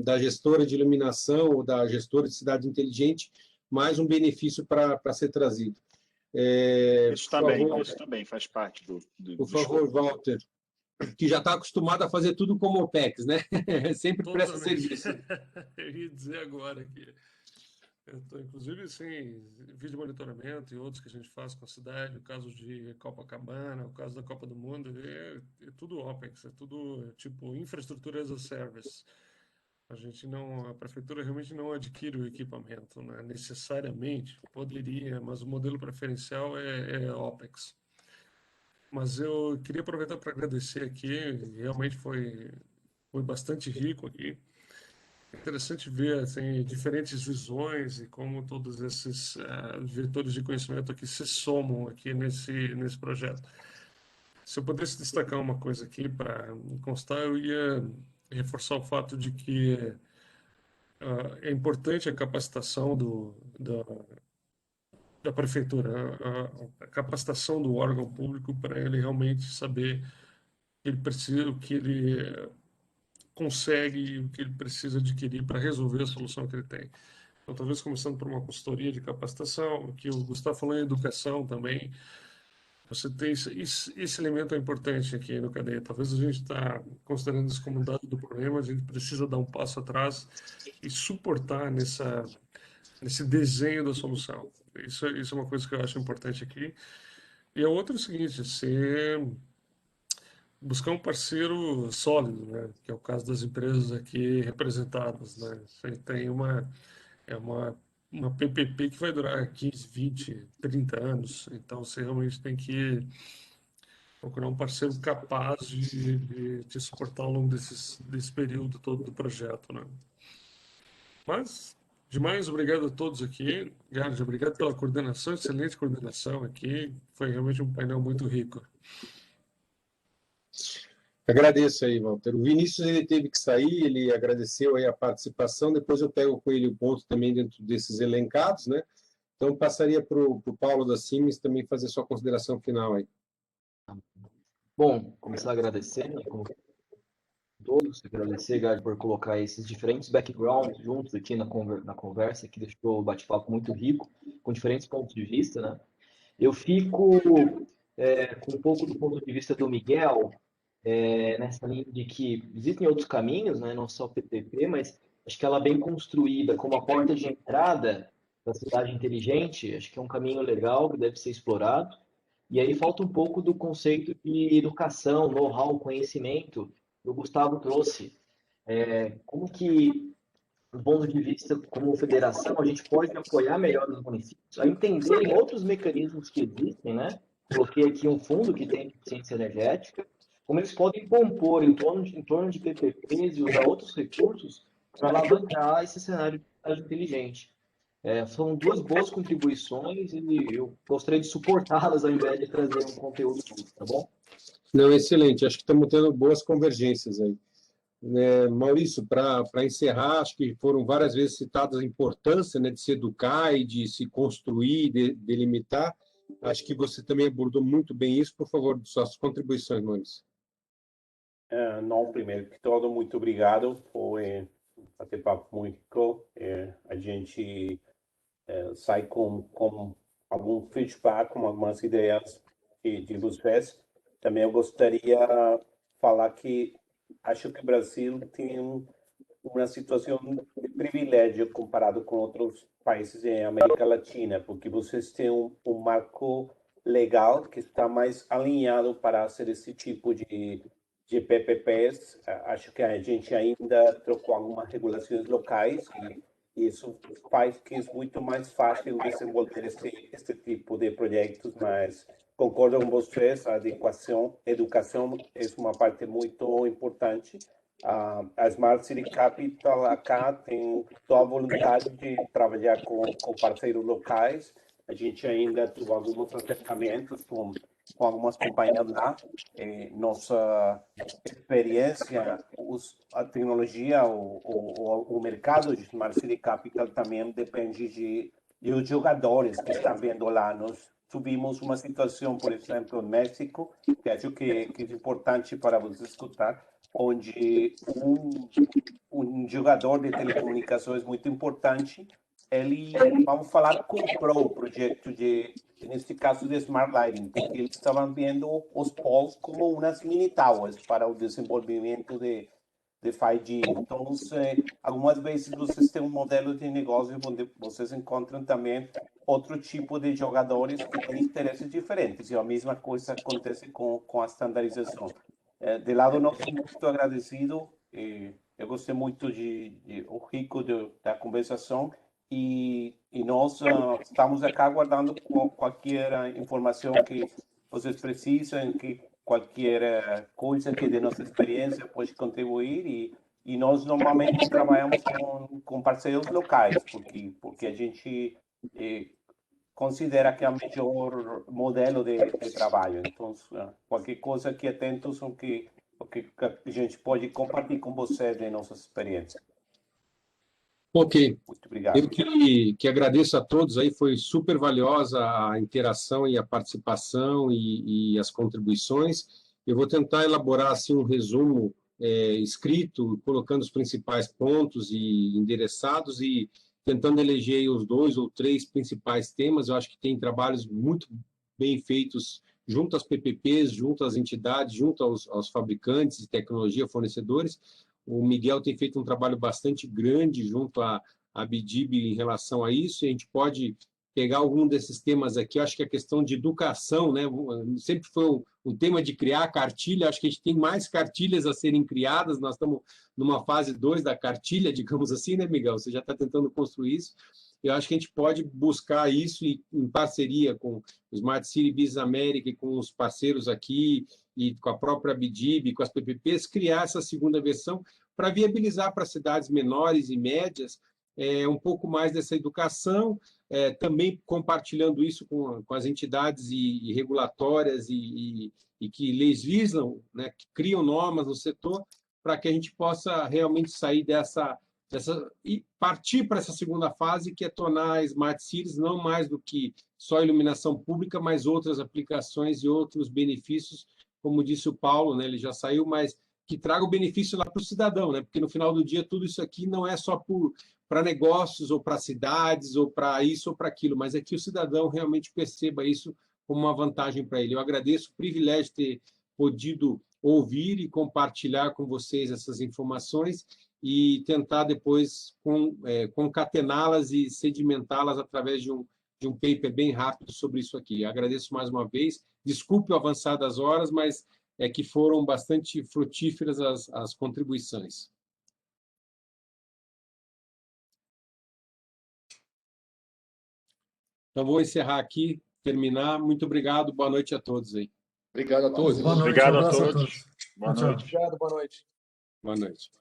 da gestora de iluminação ou da gestora de cidade inteligente, mais um benefício para ser trazido. Isso também faz parte do por favor, Walter, que já está acostumado a fazer tudo como OPEX, né? Sempre presta serviço. Eu ia dizer agora que inclusive, assim, vídeo monitoramento e outros que a gente faz com a cidade, o caso de Copacabana, o caso da Copa do Mundo, é tudo OPEX, é tudo tipo infraestrutura as a service. A prefeitura realmente não adquire o equipamento, né? Necessariamente, poderia, mas o modelo preferencial é OPEX. Mas eu queria aproveitar para agradecer aqui, realmente foi bastante rico aqui. É interessante ver assim, diferentes visões e como todos esses vetores de conhecimento aqui se somam aqui nesse projeto. Se eu pudesse destacar uma coisa aqui para constar, eu ia reforçar o fato de que é importante a capacitação da prefeitura, a capacitação do órgão público para ele realmente saber o que ele precisa, o que ele consegue, o que ele precisa adquirir para resolver a solução que ele tem. Então, talvez começando por uma consultoria de capacitação, que o Gustavo falou em educação também. Você tem esse elemento é importante aqui no cadeia. Talvez a gente está considerando isso como um dado do problema, a gente precisa dar um passo atrás e suportar nesse desenho da solução. Isso é uma coisa que eu acho importante aqui. E a outra é o seguinte, buscar um parceiro sólido, né? Que é o caso das empresas aqui representadas, né? Você tem uma PPP que vai durar 15, 20, 30 anos, então você realmente tem que procurar um parceiro capaz de suportar ao longo desse período todo do projeto, né? Mas, demais, obrigado a todos aqui. Gard, obrigado pela coordenação, excelente coordenação aqui. Foi realmente um painel muito rico. Agradeço aí, Walter. O Vinícius ele teve que sair, ele agradeceu aí a participação, depois eu pego com ele o ponto também dentro desses elencados, né? Então, passaria para o Paulo da Siemens também fazer sua consideração final aí. Bom, começar a agradecer, né, como todos, agradecer, Gard, por colocar esses diferentes backgrounds juntos aqui na conversa, que deixou o bate-papo muito rico, com diferentes pontos de vista, né? Eu fico com um pouco do ponto de vista do Miguel, nessa linha de que existem outros caminhos, né, não só o PPP, mas acho que ela bem construída como a porta de entrada da cidade inteligente, acho que é um caminho legal que deve ser explorado. E aí falta um pouco do conceito de educação, know-how, conhecimento, que o Gustavo trouxe. como que, do ponto de vista como federação, a gente pode apoiar melhor os municípios a entenderem outros mecanismos que existem, né? Coloquei aqui um fundo que tem eficiência energética, como eles podem compor em torno de PPPs e usar outros recursos para alavancar esse cenário de cidade inteligente. São duas boas contribuições e eu gostaria de suportá-las ao invés de trazer um conteúdo novo, tá bom? Não, excelente. Acho que estamos tendo boas convergências aí. Maurício, para encerrar, acho que foram várias vezes citadas a importância, né, de se educar e de se construir, delimitar. Acho que você também abordou muito bem isso. Por favor, suas contribuições, Maurício. Não, primeiro que tudo, muito obrigado por bater papo muito. A gente sai com algum feedback, com algumas ideias de vocês. Também eu gostaria de falar que acho que o Brasil tem uma situação de privilégio comparado com outros países em América Latina, porque vocês têm um marco legal que está mais alinhado para ser esse tipo de PPPs. Acho que a gente ainda trocou algumas regulações locais e isso faz que é muito mais fácil desenvolver esse tipo de projetos, mas concordo com vocês, a educação é uma parte muito importante. A Smart City Capital acá tem toda a vontade de trabalhar com parceiros locais. A gente ainda teve alguns acercamentos com algumas companhias lá. Nossa experiência, a tecnologia, o mercado de Smart City Capital também depende de os jogadores que estão vendo lá. Nós tivemos uma situação, por exemplo, no México, que acho que é importante para você escutar, onde um jogador de telecomunicações muito importante, ele, vamos falar, comprou o projeto neste caso, de Smart Lighting, porque eles estavam vendo os polos como umas mini towers para o desenvolvimento de 5G. Então, algumas vezes vocês têm um modelo de negócio onde vocês encontram também outro tipo de jogadores que têm interesses diferentes. E a mesma coisa acontece com a estandarização. De lado nosso, muito agradecido. Eu gostei muito o rico da conversação. E nós estamos aqui aguardando qualquer informação que vocês precisam, que qualquer coisa que de nossa experiência pode contribuir. E nós normalmente trabalhamos com parceiros locais, porque a gente considera que é o melhor modelo de trabalho. Então, qualquer coisa que atentos o que a gente pode compartilhar com vocês de nossa experiência. Ok. Muito obrigado. Eu que agradeço a todos aí, foi super valiosa a interação e a participação e as contribuições. Eu vou tentar elaborar assim um resumo escrito, colocando os principais pontos e endereçados e tentando eleger os 2 ou 3 principais temas. Eu acho que tem trabalhos muito bem feitos junto às PPPs, junto às entidades, junto aos fabricantes de tecnologia, fornecedores. O Miguel tem feito um trabalho bastante grande junto à BDIB em relação a isso, e a gente pode pegar algum desses temas aqui. Eu acho que a questão de educação, né, sempre foi um tema de criar cartilha. Acho que a gente tem mais cartilhas a serem criadas, nós estamos numa fase 2 da cartilha, digamos assim, né, Miguel? Você já está tentando construir isso. Eu acho que a gente pode buscar isso em parceria com o Smart City Business America e com os parceiros aqui, e com a própria BDIB, com as PPPs, criar essa segunda versão para viabilizar para cidades menores e médias um pouco mais dessa educação, também compartilhando isso com as entidades e regulatórias e que legislam, né, que criam normas no setor, para que a gente possa realmente sair dessa e partir para essa segunda fase, que é tornar a Smart Cities não mais do que só iluminação pública, mas outras aplicações e outros benefícios, como disse o Paulo, né, ele já saiu, mas que traga o benefício lá para o cidadão, né, porque no final do dia tudo isso aqui não é só para negócios ou para cidades ou para isso ou para aquilo, mas é que o cidadão realmente perceba isso como uma vantagem para ele. Eu agradeço o privilégio de ter podido ouvir e compartilhar com vocês essas informações e tentar depois concatená-las e sedimentá-las através de um paper bem rápido sobre isso aqui. Agradeço mais uma vez. Desculpe o avançar das horas, mas é que foram bastante frutíferas as contribuições. Então, vou encerrar aqui, terminar. Muito obrigado, boa noite a todos aí. Obrigado a todos. Boa noite, Obrigado um a abraço todos. Boa Tchau, tchau. noite. Obrigado, boa noite. Boa noite.